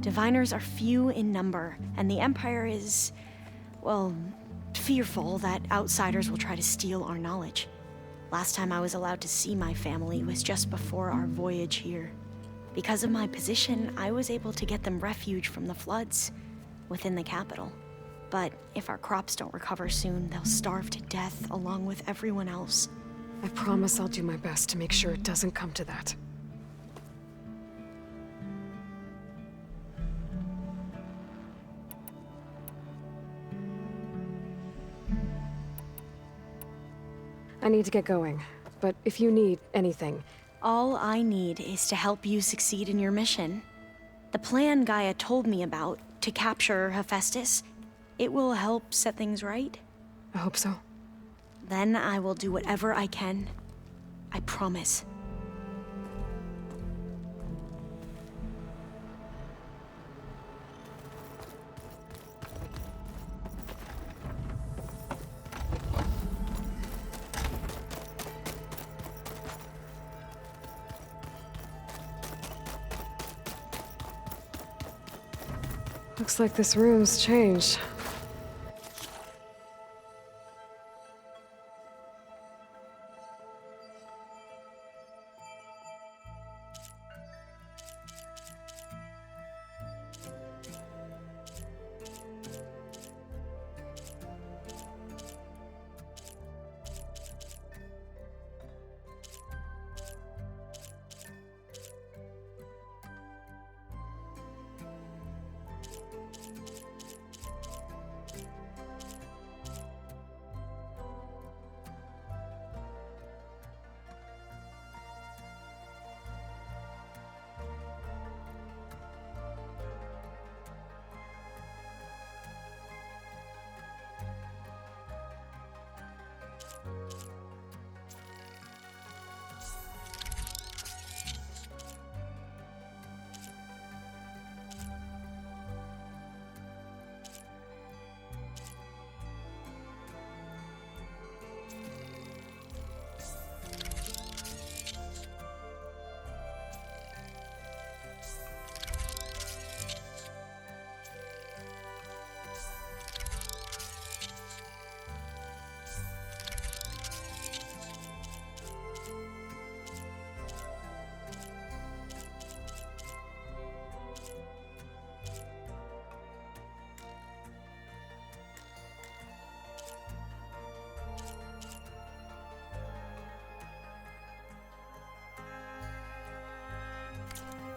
diviners are few in number, and the Empire is, well, fearful that outsiders will try to steal our knowledge. Last time I was allowed to see my family was just before our voyage here. Because of my position, I was able to get them refuge from the floods within the capital. But if our crops don't recover soon, they'll starve to death along with everyone else. I promise I'll do my best to make sure it doesn't come to that. I need to get going, but if you need anything... All I need is to help you succeed in your mission. The plan Gaia told me about, to capture Hephaestus, it will help set things right. I hope so. Then I will do whatever I can. I promise. Looks like this room's changed.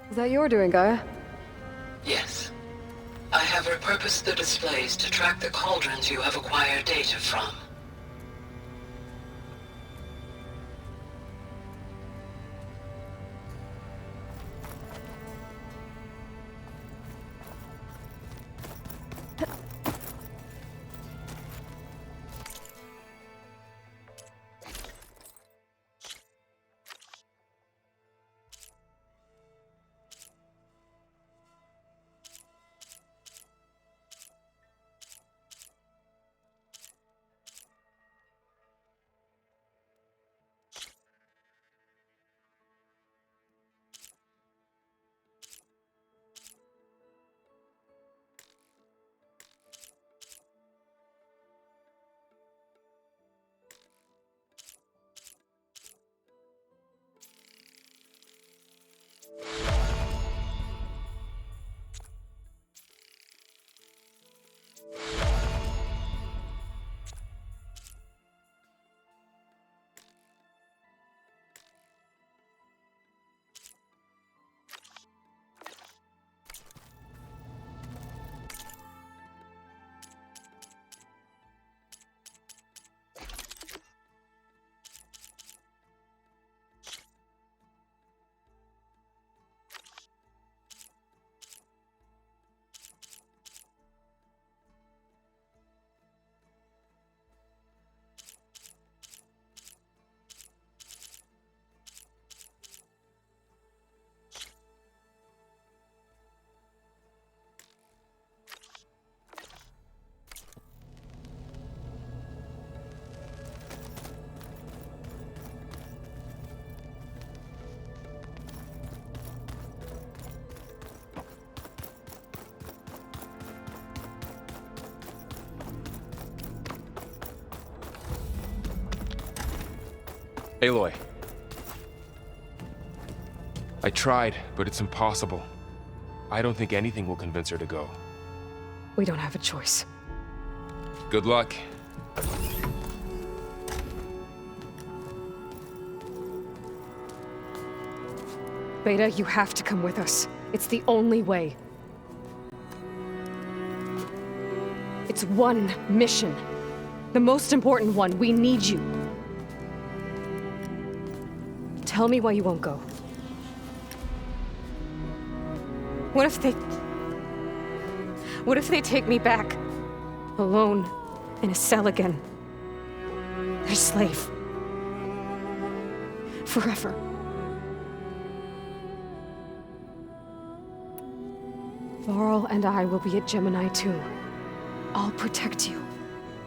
Is that your doing, Gaia? Yes. I have repurposed the displays to track the cauldrons you have acquired data from. Aloy. I tried, but it's impossible. I don't think anything will convince her to go. We don't have a choice. Good luck. Beta, you have to come with us. It's the only way. It's one mission. The most important one. We need you. Tell me why you won't go. What if they take me back? Alone, in a cell again. Their slave. Forever. Laurel and I will be at Gemini too. I'll protect you.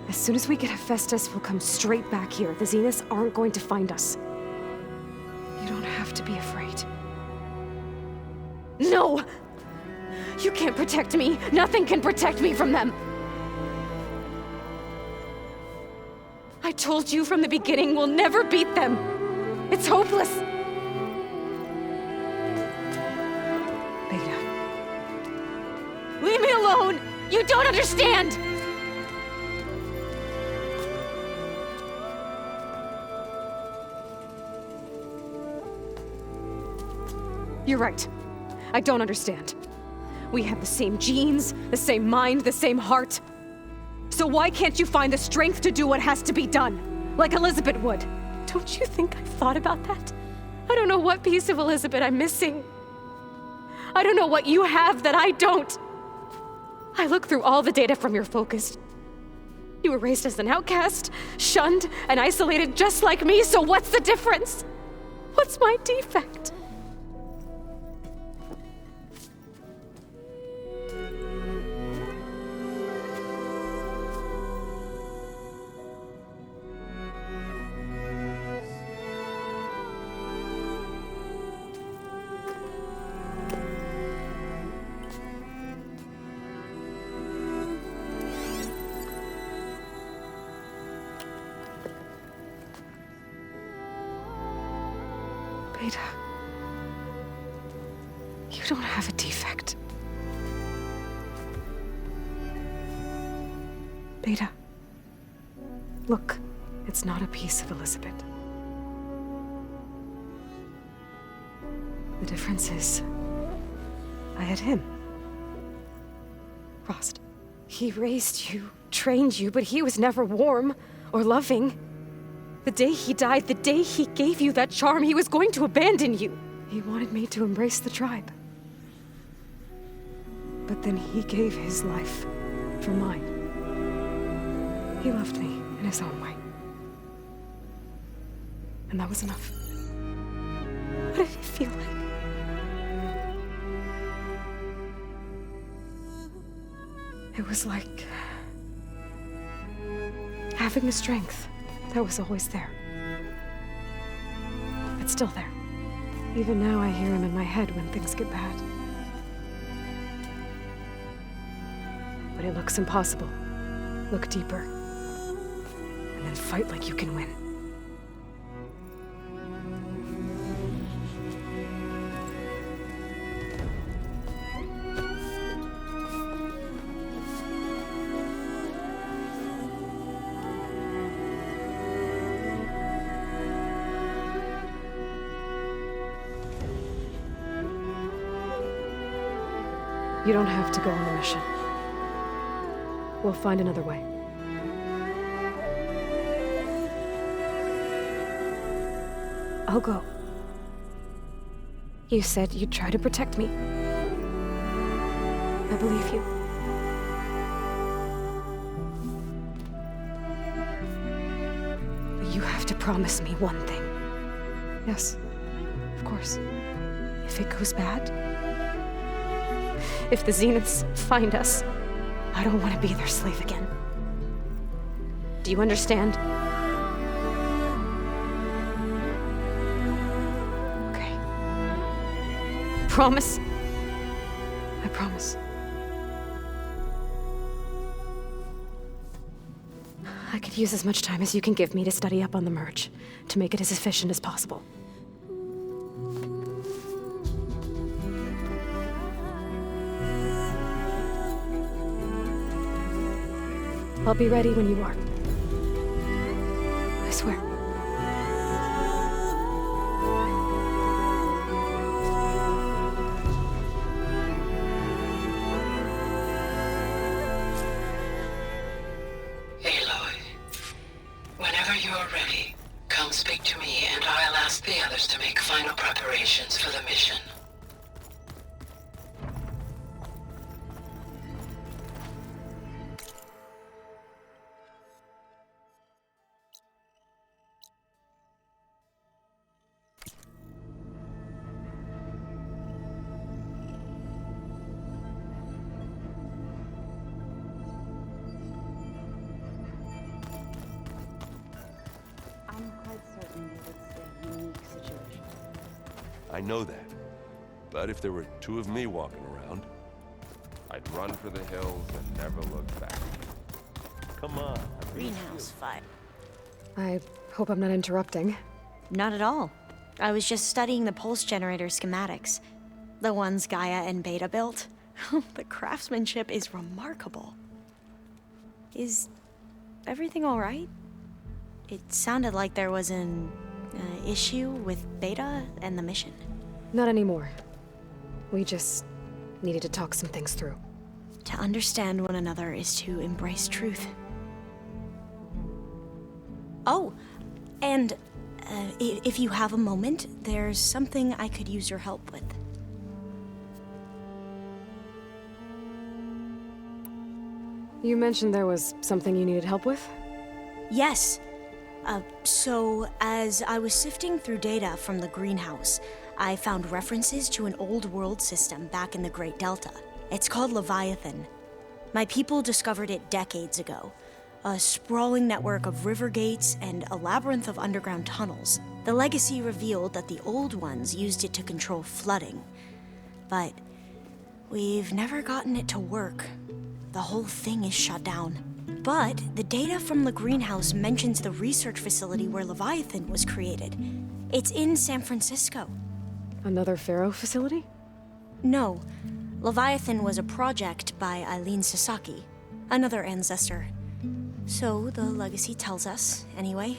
As soon as we get Hephaestus, we'll come straight back here. The Zeniths aren't going to find us. You don't have to be afraid. No! You can't protect me. Nothing can protect me from them. I told you from the beginning, we'll never beat them. It's hopeless. Beta. Leave me alone! You don't understand! You're right. I don't understand. We have the same genes, the same mind, the same heart. So why can't you find the strength to do what has to be done? Like Elizabeth would. Don't you think I've thought about that? I don't know what piece of Elizabeth I'm missing. I don't know what you have that I don't. I look through all the data from your focus. You were raised as an outcast, shunned, and isolated just like me, so what's the difference? What's my defect? Beta, you don't have a defect. Beta, look, it's not a piece of Elizabeth. The difference is, I had him. Frost. He raised you, trained you, but he was never warm or loving. The day he died, the day he gave you that charm, he was going to abandon you. He wanted me to embrace the tribe. But then he gave his life for mine. He loved me in his own way. And that was enough. What did it feel like? It was like having the strength that was always there. It's still there. Even now I hear him in my head when things get bad. But it looks impossible. Look deeper. And then fight like you can win. You don't have to go on the mission. We'll find another way. I'll go. You said you'd try to protect me. I believe you. But you have to promise me one thing. Yes, of course. If it goes bad, if the Zeniths find us, I don't want to be their slave again. Do you understand? Okay. Promise? I promise. I could use as much time as you can give me to study up on the merge, to make it as efficient as possible. I'll be ready when you are. I swear. Aloy, whenever you're ready, come speak to me and I'll ask the others to make final preparations for the mission. I know that. But if there were two of me walking around... I'd run for the hills and never look back. Come on. Greenhouse fire. I hope I'm not interrupting. Not at all. I was just studying the pulse generator schematics. The ones Gaia and Beta built. The craftsmanship is remarkable. Is everything all right? It sounded like there was an issue with Beta and the mission. Not anymore. We just needed to talk some things through. To understand one another is to embrace truth. Oh, and if you have a moment, there's something I could use your help with. You mentioned there was something you needed help with? Yes. So, as I was sifting through data from the greenhouse, I found references to an old world system back in the Great Delta. It's called Leviathan. My people discovered it decades ago. A sprawling network of river gates and a labyrinth of underground tunnels. The legacy revealed that the old ones used it to control flooding. But we've never gotten it to work. The whole thing is shut down. But the data from the greenhouse mentions the research facility where Leviathan was created. It's in San Francisco. Another Pharaoh facility? No. Leviathan was a project by Eileen Sasaki, another ancestor. So the legacy tells us, anyway,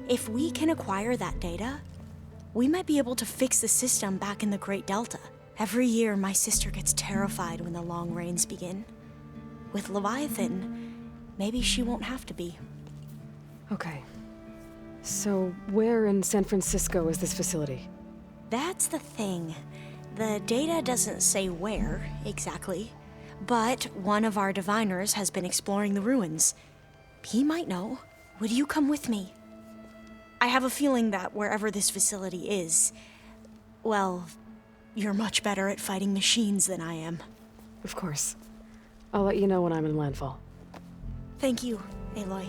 if we can acquire that data, we might be able to fix the system back in the Great Delta. Every year, my sister gets terrified when the long rains begin. With Leviathan, maybe she won't have to be. Okay. So, where in San Francisco is this facility? That's the thing. The data doesn't say where, exactly. But one of our diviners has been exploring the ruins. He might know. Would you come with me? I have a feeling that wherever this facility is, well, you're much better at fighting machines than I am. Of course. I'll let you know when I'm in landfall. Thank you, Aloy.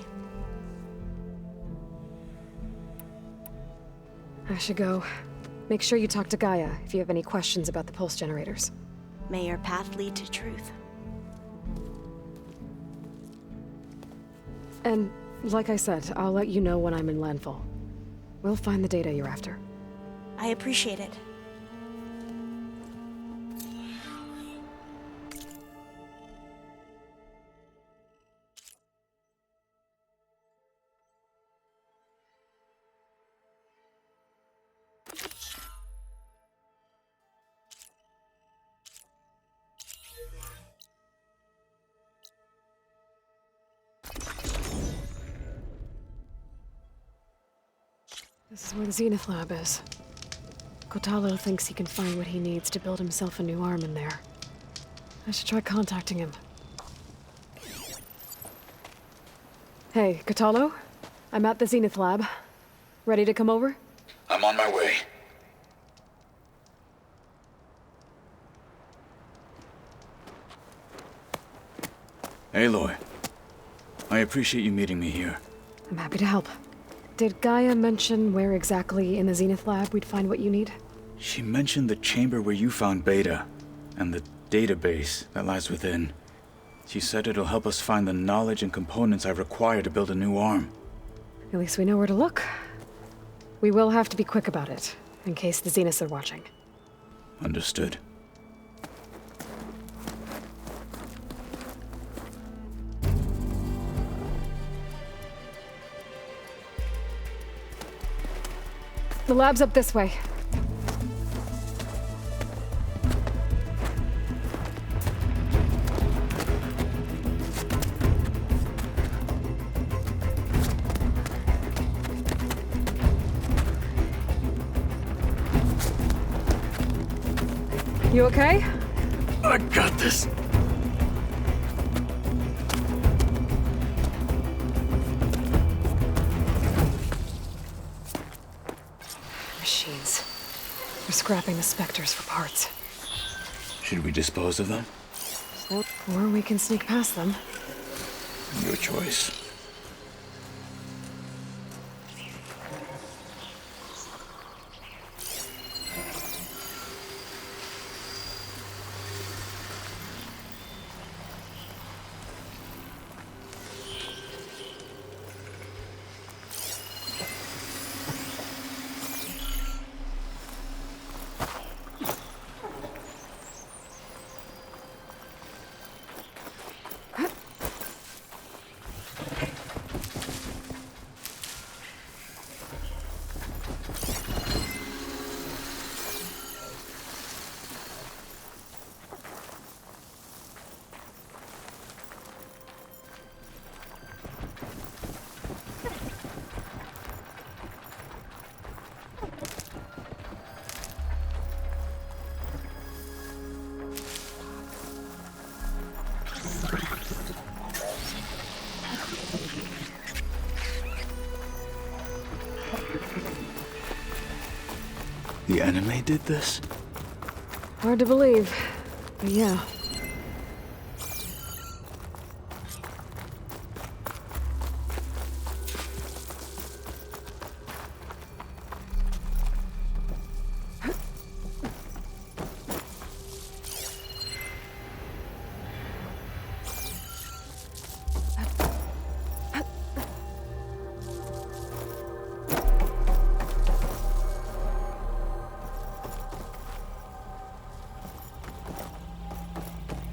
I should go. Make sure you talk to Gaia if you have any questions about the pulse generators. May your path lead to truth. And, like I said, I'll let you know when I'm in landfall. We'll find the data you're after. I appreciate it. This is where the Zenith Lab is. Kotalo thinks he can find what he needs to build himself a new arm in there. I should try contacting him. Hey, Kotalo? I'm at the Zenith Lab. Ready to come over? I'm on my way. Aloy, I appreciate you meeting me here. I'm happy to help. Did Gaia mention where exactly in the Zenith Lab we'd find what you need? She mentioned the chamber where you found Beta, and the database that lies within. She said it'll help us find the knowledge and components I require to build a new arm. At least we know where to look. We will have to be quick about it, in case the Zeniths are watching. Understood. The lab's up this way. You okay? I got this. Machines. We're scrapping the specters for parts. Should we dispose of them? Or we can sneak past them. Your choice. The enemy did this? Hard to believe, but yeah.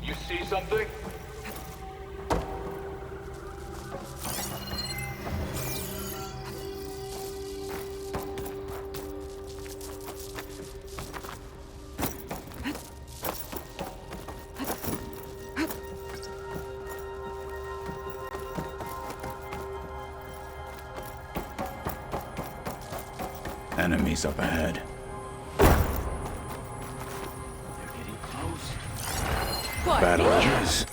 You see something? Enemies up ahead. Battle edges.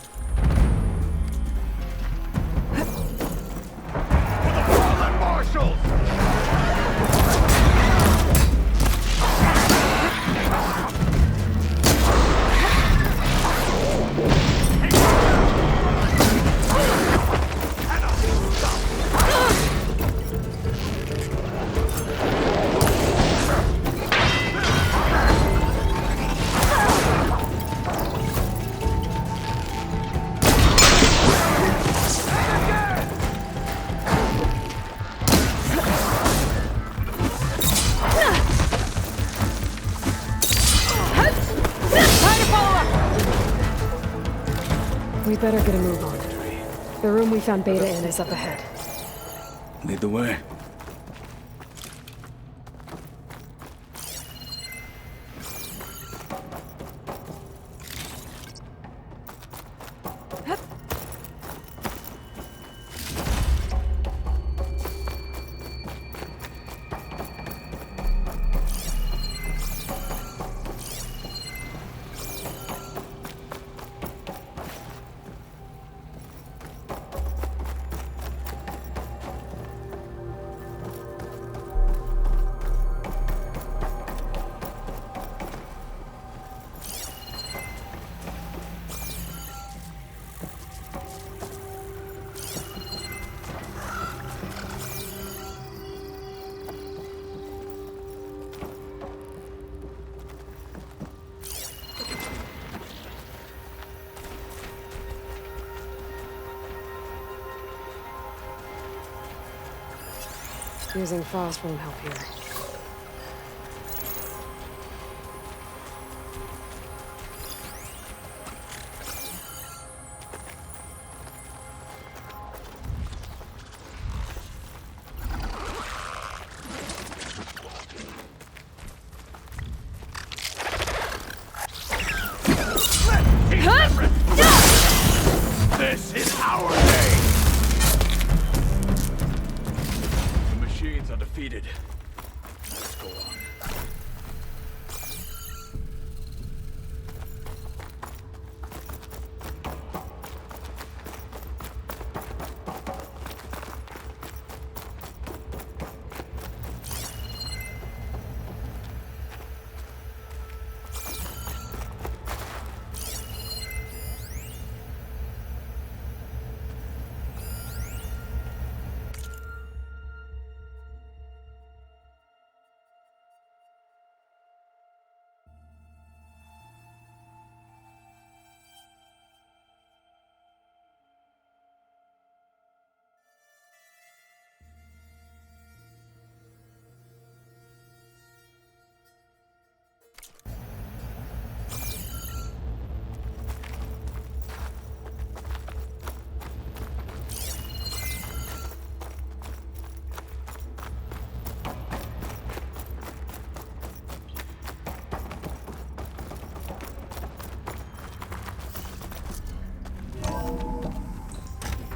Marshals! We better get a move on. The room we found Beta in is up ahead. Lead the way. Using frost won't help here. This is our day! The machines are defeated. Let's go on.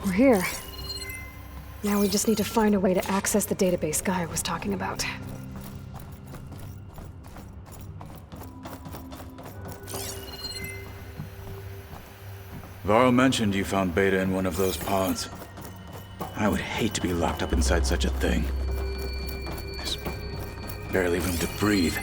We're here. Now we just need to find a way to access the database Gaia was talking about. Varl mentioned you found Beta in one of those pods. I would hate to be locked up inside such a thing. There's barely room to breathe.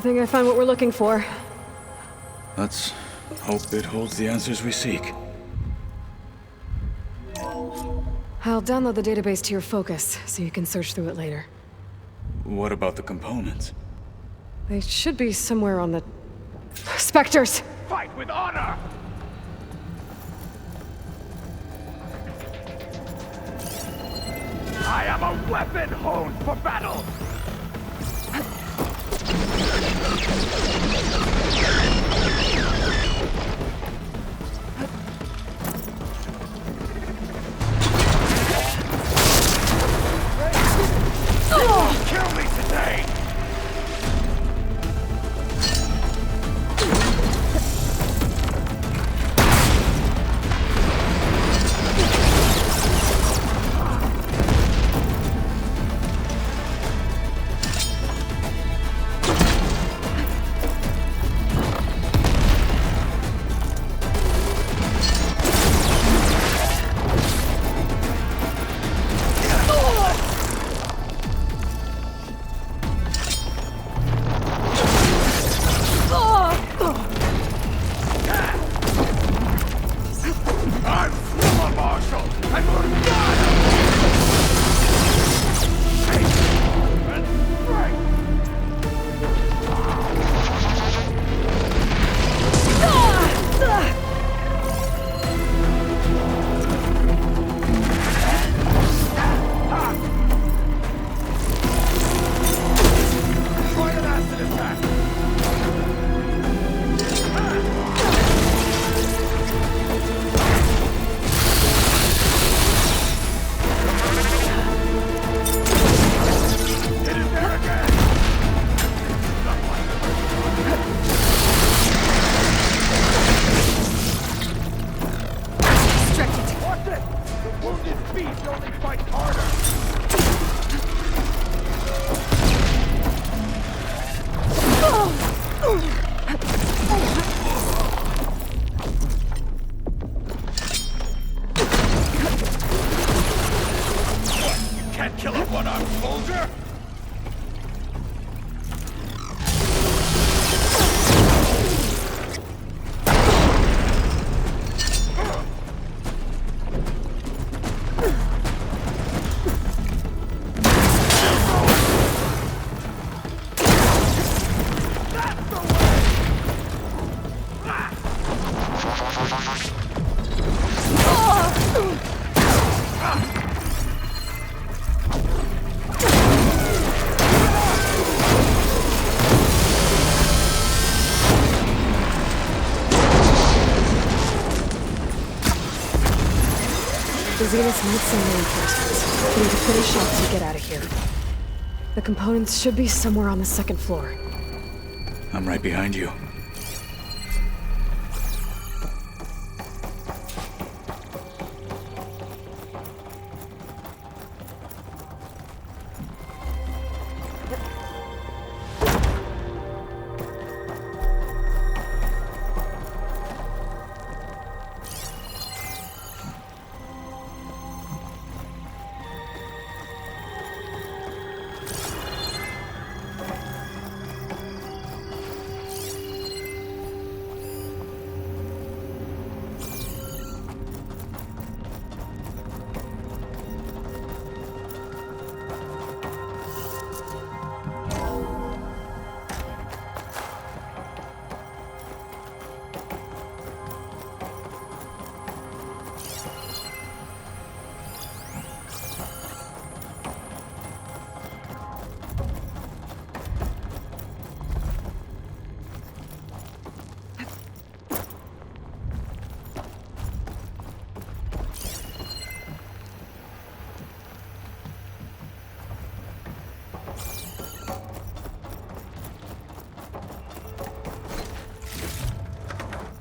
think I found what we're looking for. Let's hope it holds the answers we seek. I'll download the database to your Focus, so you can search through it later. What about the components? They should be somewhere on the... Spectres! Fight with honor! I am a weapon honed for battle! Kill me today! Zenith needs some reinforcements. We need to finish off and get out of here. The components should be somewhere on the second floor. I'm right behind you.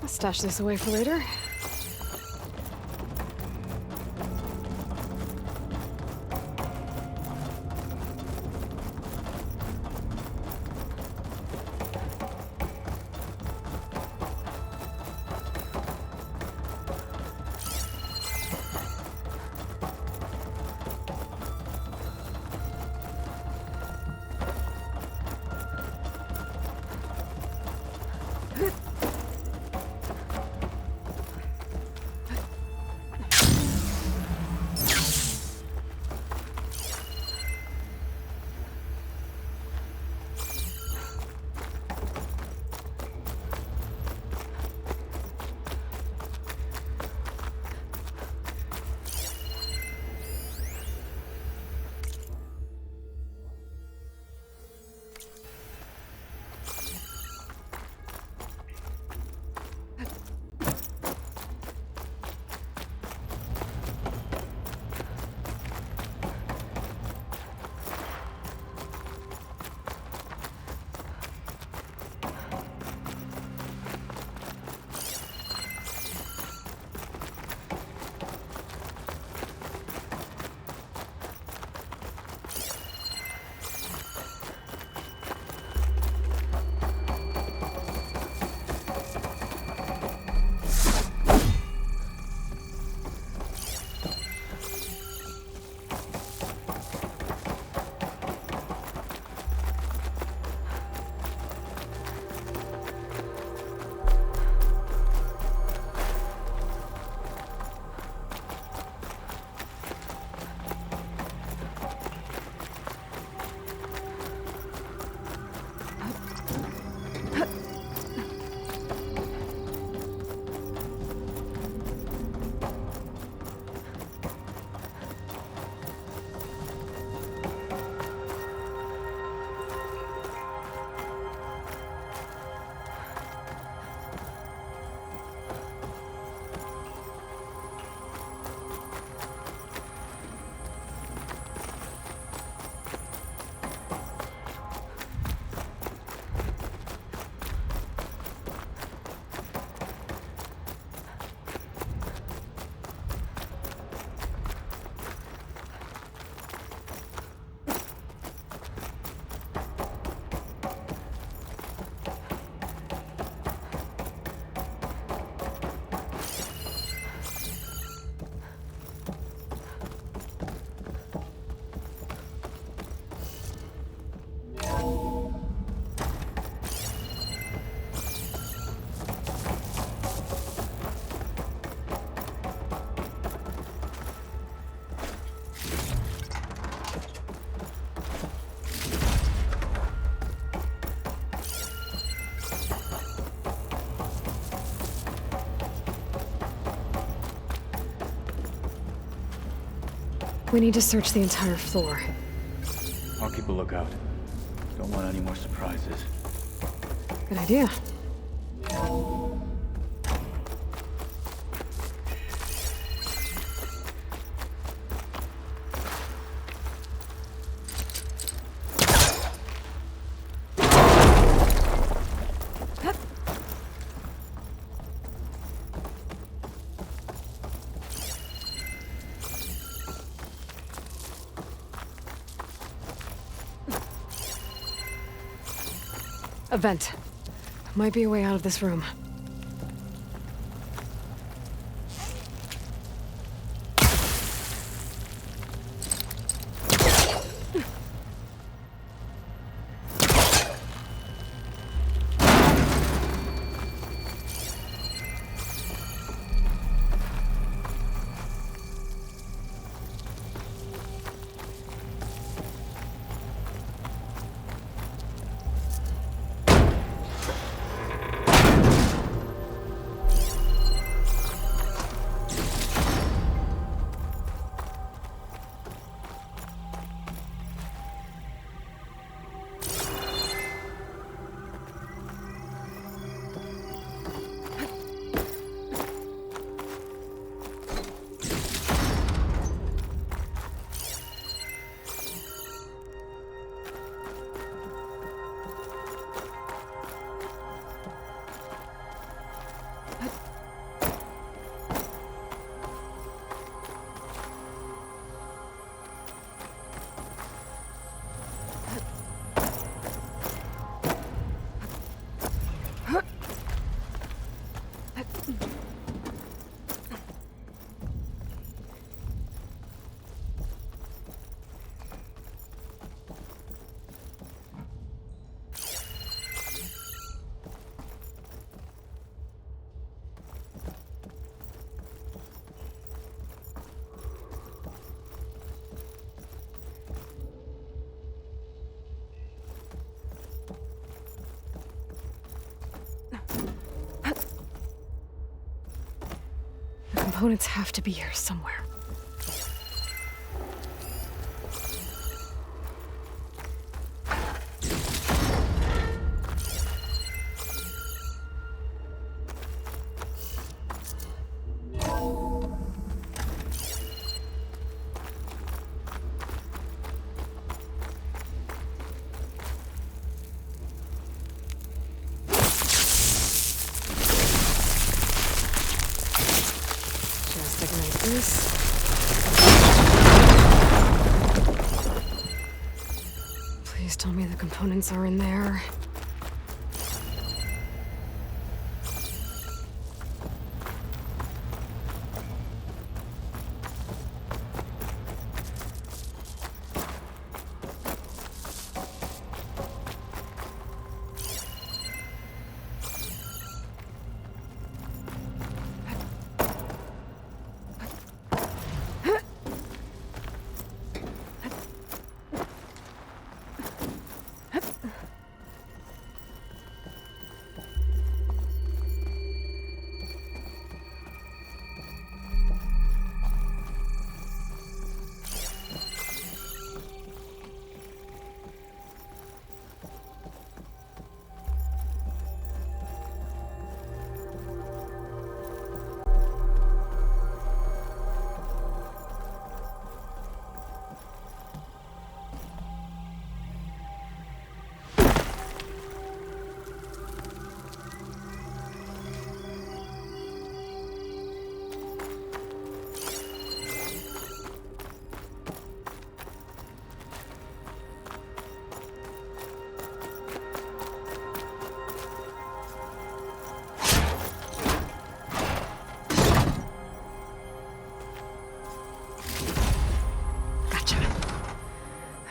Stash this away for later. We need to search the entire floor. I'll keep a lookout. Don't want any more surprises. Good idea. A vent. Might be a way out of this room. The components have to be here somewhere. Please tell me the components are in there.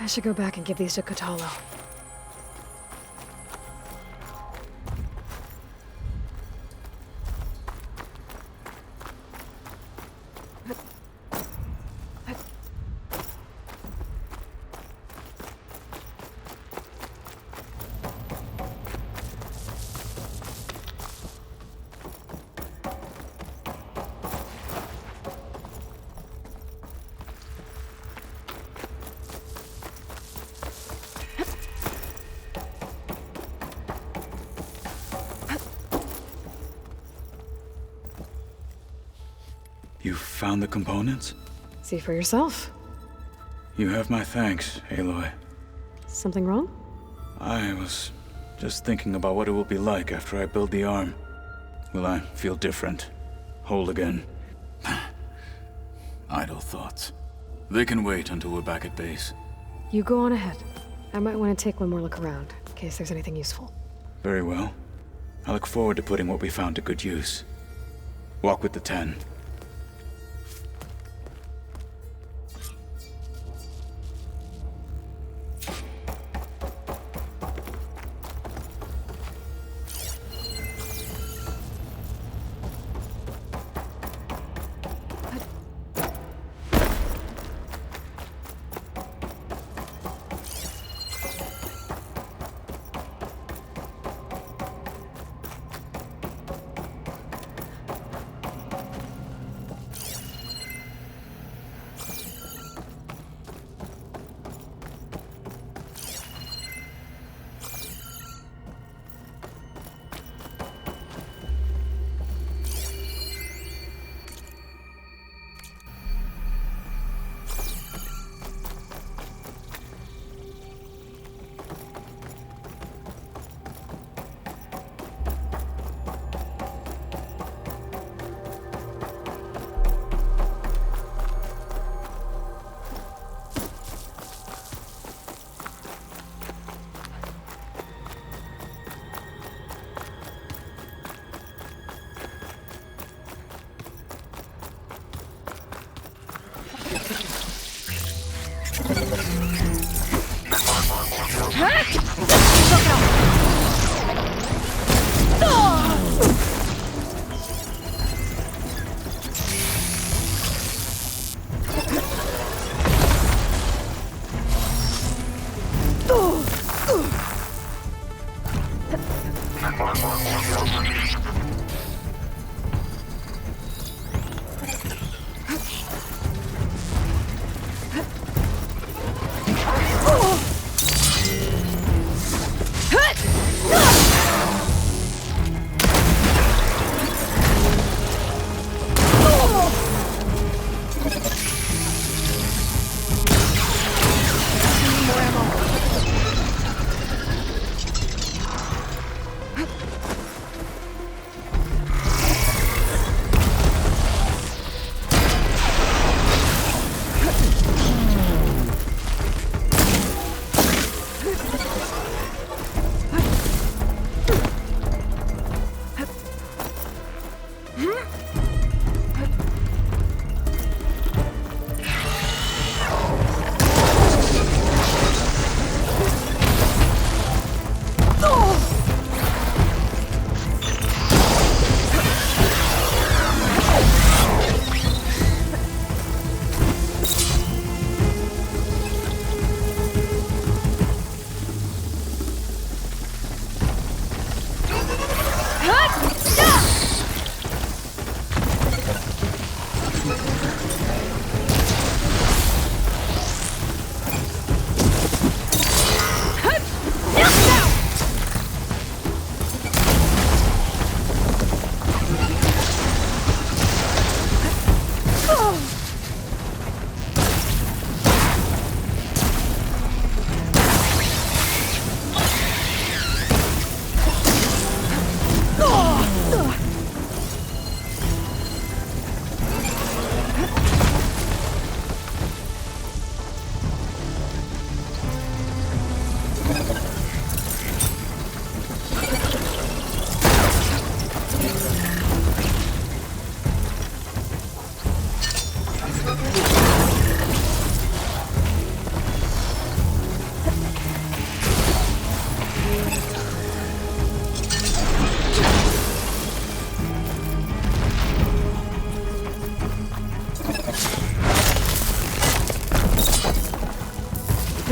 I should go back and give these to Kotalo. You found the components? See for yourself. You have my thanks, Aloy. Something wrong? I was just thinking about what it will be like after I build the arm. Will I feel different? Whole again? Idle thoughts. They can wait until we're back at base. You go on ahead. I might want to take one more look around, in case there's anything useful. Very well. I look forward to putting what we found to good use. Walk with the 10.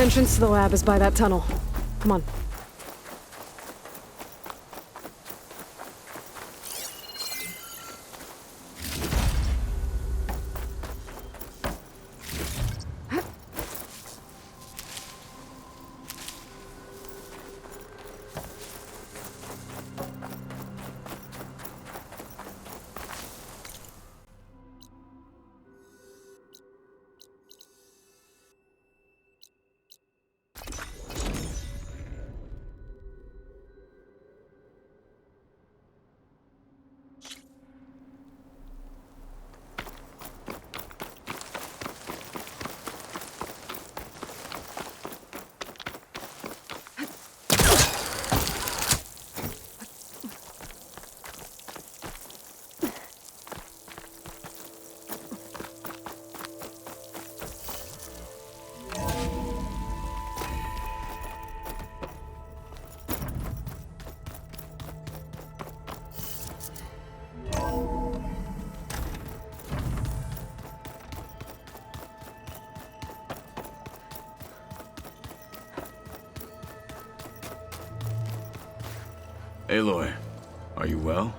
Entrance to the lab is by that tunnel. Come on. Aloy, are you well?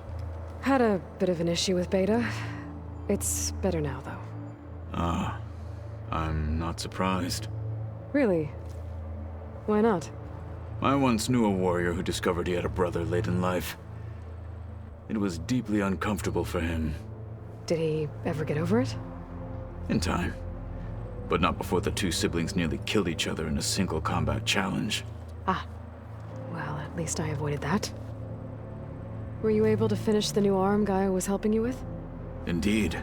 Had a bit of an issue with Beta. It's better now, though. Ah, I'm not surprised. Really? Why not? I once knew a warrior who discovered he had a brother late in life. It was deeply uncomfortable for him. Did he ever get over it? In time. But not before the two siblings nearly killed each other in a single combat challenge. Ah. Well, at least I avoided that. Were you able to finish the new arm Gaia was helping you with? Indeed.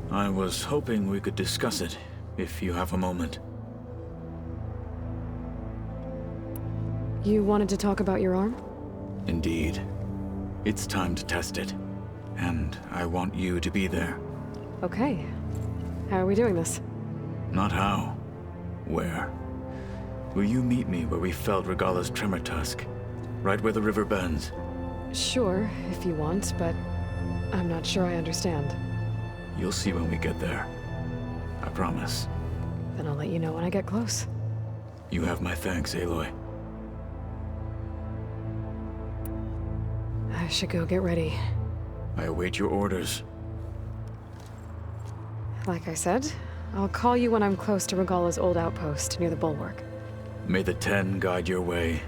I was hoping we could discuss it, if you have a moment. You wanted to talk about your arm? Indeed. It's time to test it. And I want you to be there. Okay. How are we doing this? Not how. Where? Will you meet me where we felled Regala's tremor tusk? Right where the river bends? Sure, if you want, but I'm not sure I understand. You'll see when we get there. I promise. Then I'll let you know when I get close. You have my thanks, Aloy. I should go get ready. I await your orders. Like I said, I'll call you when I'm close to Regala's old outpost near the bulwark. May the 10 guide your way.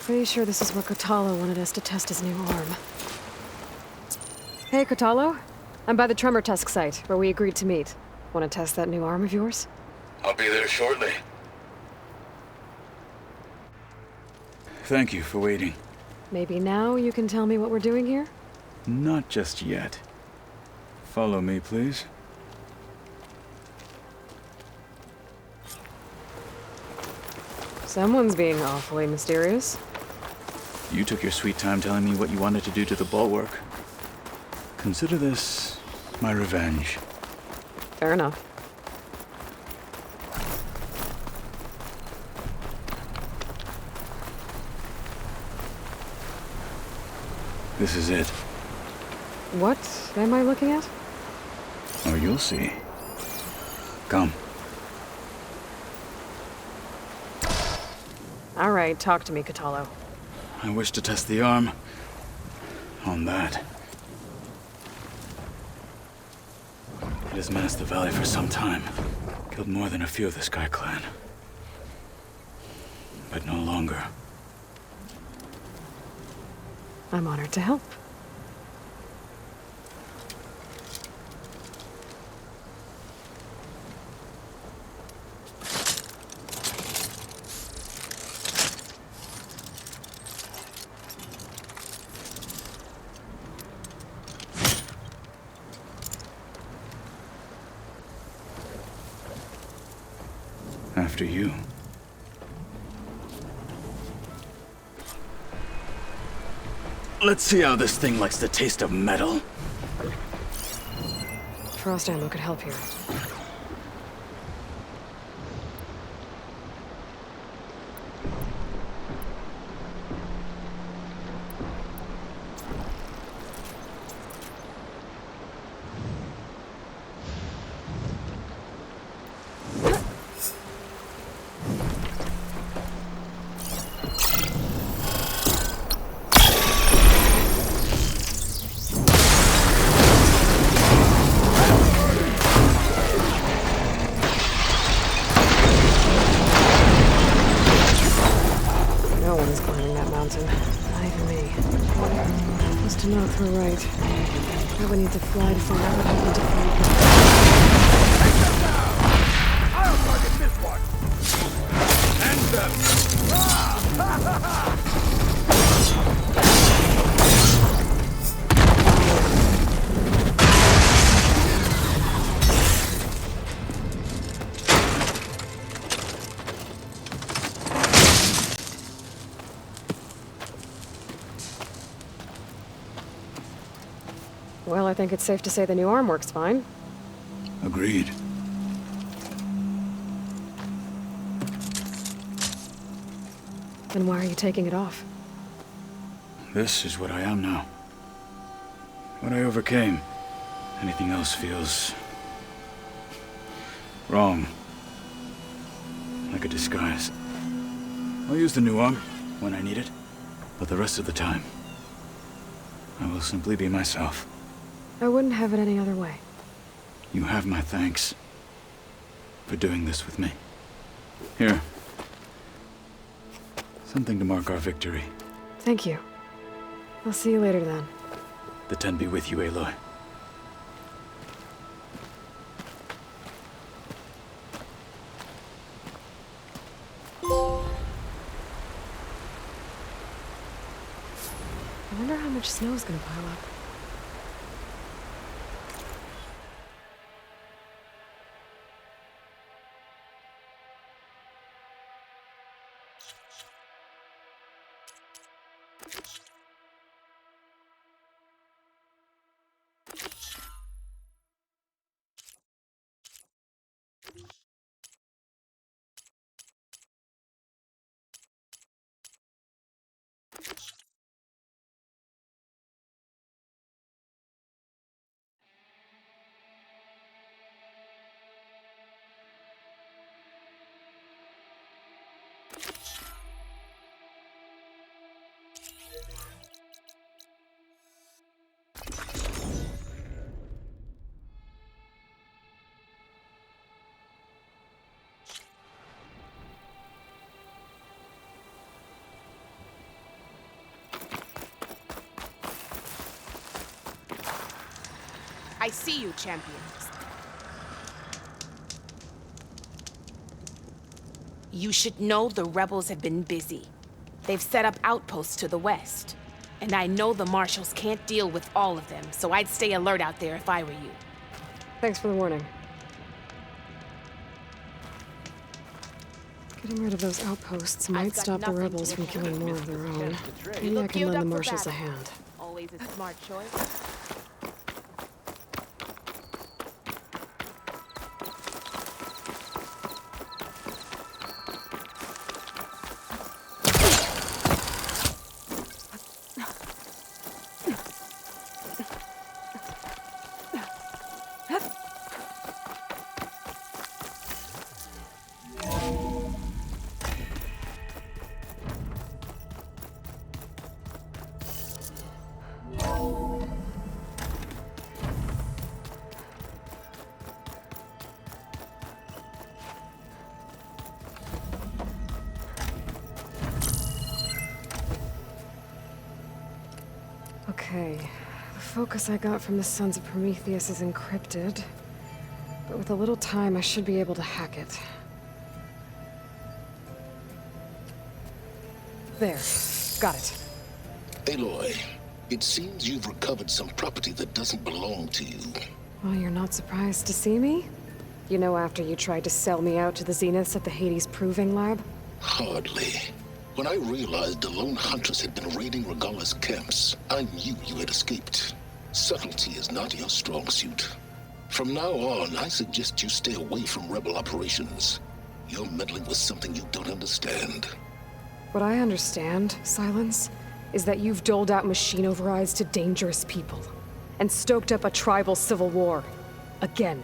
Pretty sure this is where Kotalo wanted us to test his new arm. Hey, Kotalo. I'm by the Tremor Tusk site, where we agreed to meet. Want to test that new arm of yours? I'll be there shortly. Thank you for waiting. Maybe now you can tell me what we're doing here? Not just yet. Follow me, please. Someone's being awfully mysterious. You took your sweet time telling me what you wanted to do to the bulwark. Consider this my revenge. Fair enough. This is it. What am I looking at? Oh, you'll see. Come. All right, talk to me, Kotalo. I wish to test the arm on that. It has menaced the valley for some time. Killed more than a few of the Sky Clan. But no longer. I'm honored to help. After you. Let's see how this thing likes the taste of metal. Frost ammo could help here. To know if we're right. I would need to fly to find out what happened to Felirat. Well, I think it's safe to say the new arm works fine. Agreed. Then why are you taking it off? This is what I am now. What I overcame. Anything else feels... wrong. Like a disguise. I'll use the new arm when I need it, but the rest of the time, I will simply be myself. I wouldn't have it any other way. You have my thanks for doing this with me. Here. Something to mark our victory. Thank you. I'll see you later then. The Ten be with you, Aloy. I wonder how much snow's gonna pile up. I see you, champions. You should know the rebels have been busy. They've set up outposts to the west. And I know the marshals can't deal with all of them, so I'd stay alert out there if I were you. Thanks for the warning. Getting rid of those outposts might stop the rebels from killing more of their own. Maybe I can lend the marshals a hand. Always a smart choice. Okay, the focus I got from the Sons of Prometheus is encrypted, but with a little time I should be able to hack it. There, got it. Aloy, it seems you've recovered some property that doesn't belong to you. Well, you're not surprised to see me? You know, after you tried to sell me out to the Zeniths at the Hades Proving Lab? Hardly. When I realized the lone huntress had been raiding Regala's camps, I knew you had escaped. Subtlety is not your strong suit. From now on, I suggest you stay away from rebel operations. You're meddling with something you don't understand. What I understand, Silence, is that you've doled out machine overrides to dangerous people, and stoked up a tribal civil war. Again.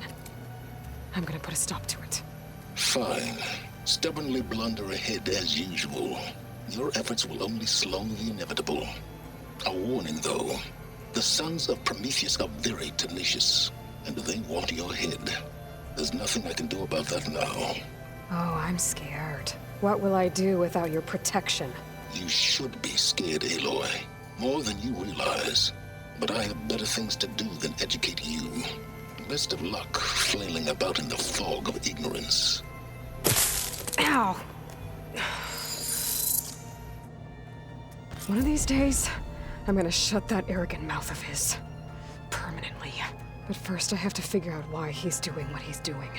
I'm gonna put a stop to it. Fine. Stubbornly blunder ahead as usual. Your efforts will only slow the inevitable. A warning, though. The Sons of Prometheus are very tenacious, and they want your head. There's nothing I can do about that now. Oh, I'm scared. What will I do without your protection? You should be scared, Aloy. More than you realize. But I have better things to do than educate you. Best of luck flailing about in the fog of ignorance. Ow! One of these days, I'm gonna shut that arrogant mouth of his. Permanently. But first I have to figure out why he's doing what he's doing.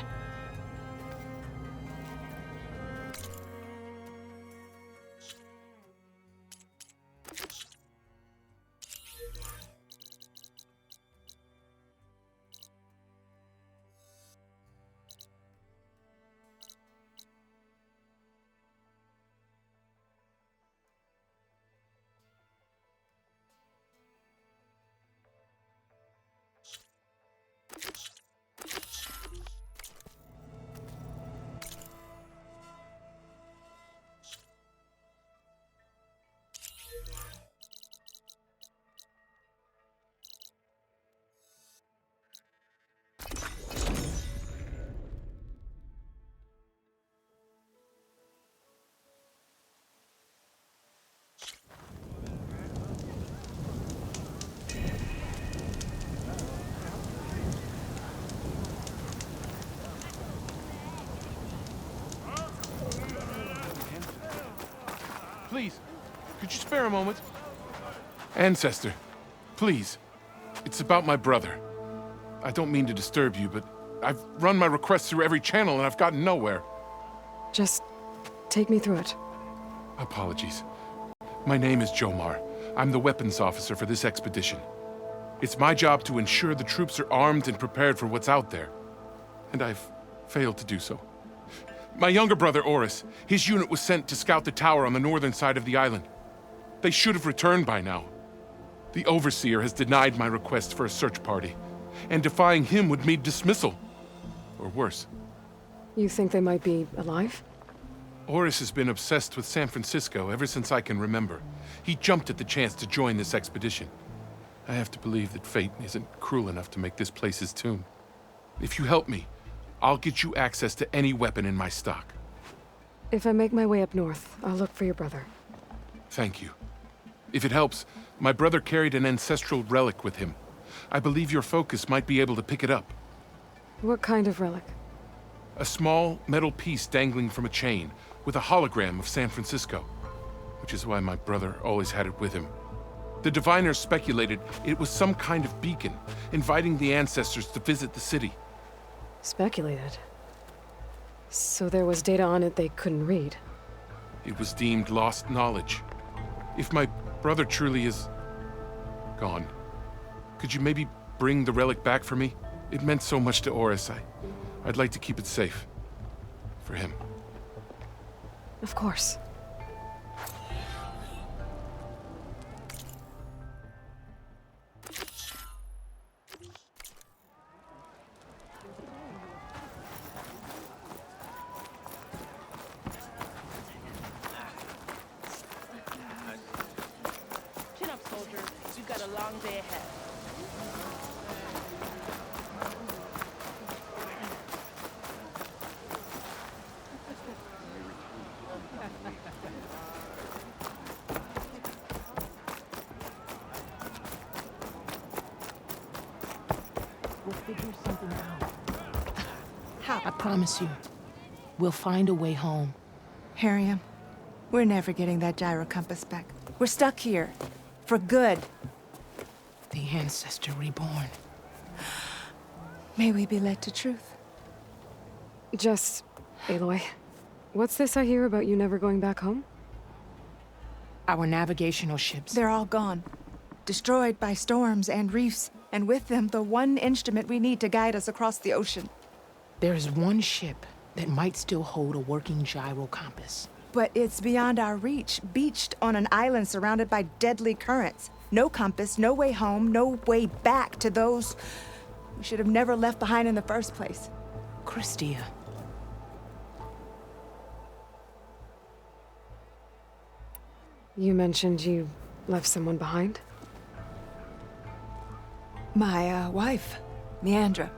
please, could you spare a moment? Ancestor, please. It's about my brother. I don't mean to disturb you, but I've run my requests through every channel and I've gotten nowhere. Just take me through it. Apologies. My name is Jomar. I'm the weapons officer for this expedition. It's my job to ensure the troops are armed and prepared for what's out there. And I've failed to do so. My younger brother, Oris, his unit was sent to scout the tower on the northern side of the island. They should have returned by now. The Overseer has denied my request for a search party, and defying him would mean dismissal. Or worse. You think they might be alive? Oris has been obsessed with San Francisco ever since I can remember. He jumped at the chance to join this expedition. I have to believe that fate isn't cruel enough to make this place his tomb. If you help me, I'll get you access to any weapon in my stock. If I make my way up north, I'll look for your brother. Thank you. If it helps, my brother carried an ancestral relic with him. I believe your focus might be able to pick it up. What kind of relic? A small metal piece dangling from a chain with a hologram of San Francisco, which is why my brother always had it with him. The diviners speculated it was some kind of beacon, inviting the ancestors to visit the city. Speculated? So there was data on it they couldn't read? It was deemed lost knowledge. If my brother truly is gone, could you maybe bring the relic back for me? It meant so much to Oris. I'd like to keep it safe. For him. Of course. Chin up, soldier. You've got a long day ahead. We'll figure something out. How? I promise you. We'll find a way home. Harriam, we're never getting that gyro compass back. We're stuck here. For good. The Ancestor reborn. May we be led to truth. Just, Aloy, what's this I hear about you never going back home? Our navigational ships. They're all gone. Destroyed by storms and reefs, and with them the one instrument we need to guide us across the ocean. There is one ship that might still hold a working gyro compass. But it's beyond our reach, beached on an island surrounded by deadly currents. No compass, no way home, no way back to those we should have never left behind in the first place. Christia. You mentioned you left someone behind? My wife, Meandra.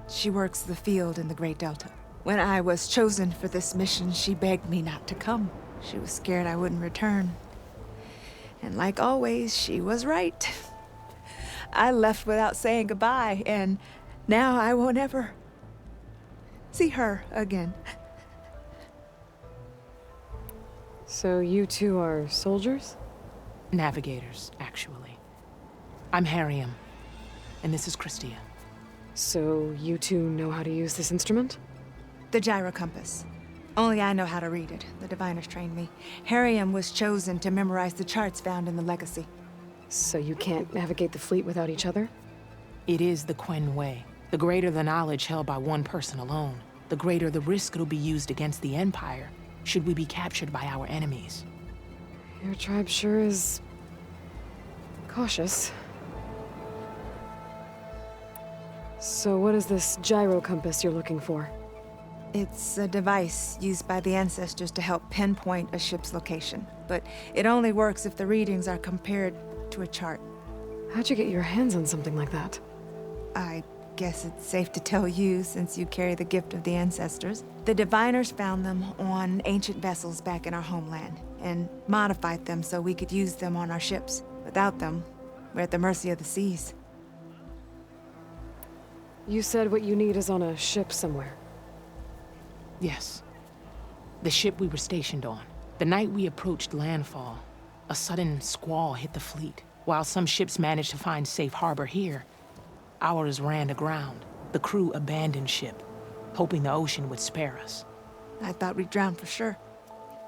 She works the field in the Great Delta. When I was chosen for this mission, she begged me not to come. She was scared I wouldn't return. And like always, she was right. I left without saying goodbye, and now I won't ever see her again. So you two are soldiers? Navigators, actually. I'm Harriam, and this is Christia. So you two know how to use this instrument? The gyro compass. Only I know how to read it. The diviners trained me. Harriam was chosen to memorize the charts found in the Legacy. So you can't navigate the fleet without each other? It is the Quen way. The greater the knowledge held by one person alone, the greater the risk it'll be used against the Empire, should we be captured by our enemies. Your tribe sure is cautious. So what is this gyro compass you're looking for? It's a device used by the ancestors to help pinpoint a ship's location, but it only works if the readings are compared to a chart. How'd you get your hands on something like that? I guess it's safe to tell you since you carry the gift of the ancestors. The diviners found them on ancient vessels back in our homeland and modified them so we could use them on our ships. Without them, we're at the mercy of the seas. You said what you need is on a ship somewhere. Yes. The ship we were stationed on. The night we approached landfall, a sudden squall hit the fleet. While some ships managed to find safe harbor here, ours ran aground. The crew abandoned ship, hoping the ocean would spare us. I thought we'd drown for sure.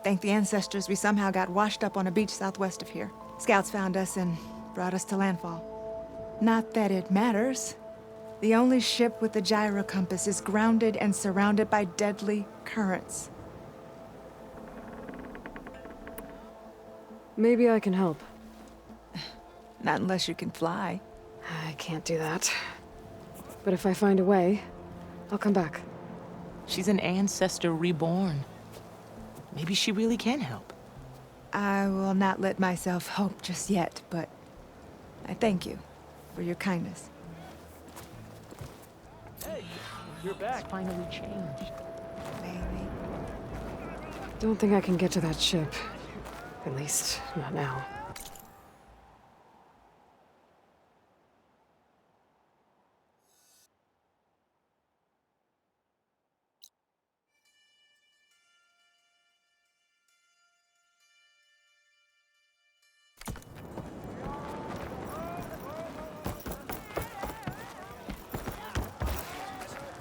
Thank the ancestors, we somehow got washed up on a beach southwest of here. Scouts found us and brought us to landfall. Not that it matters. The only ship with the gyro compass is grounded and surrounded by deadly currents. Maybe I can help. Not unless you can fly. I can't do that. But if I find a way, I'll come back. She's an ancestor reborn. Maybe she really can help. I will not let myself hope just yet, but I thank you for your kindness. Hey, you're back. It's finally changed. Maybe. Don't think I can get to that ship. At least, not now.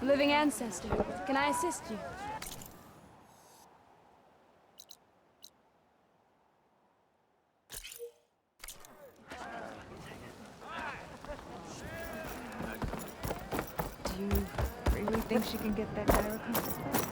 Living ancestor, can I assist you? Do you really think she can get that gyro compass back?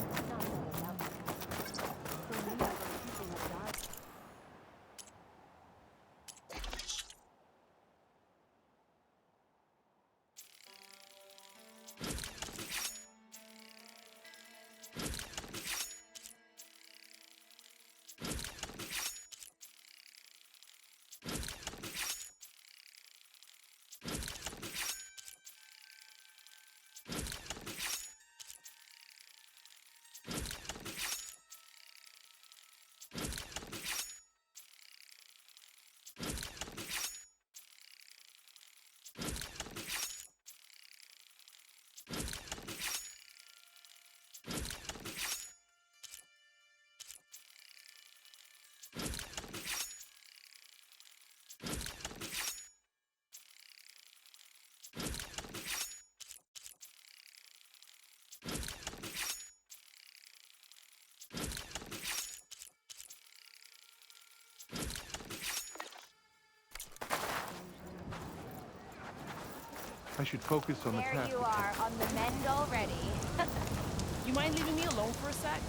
I should focus on the task. There you are, on the mend already. You mind leaving me alone for a sec?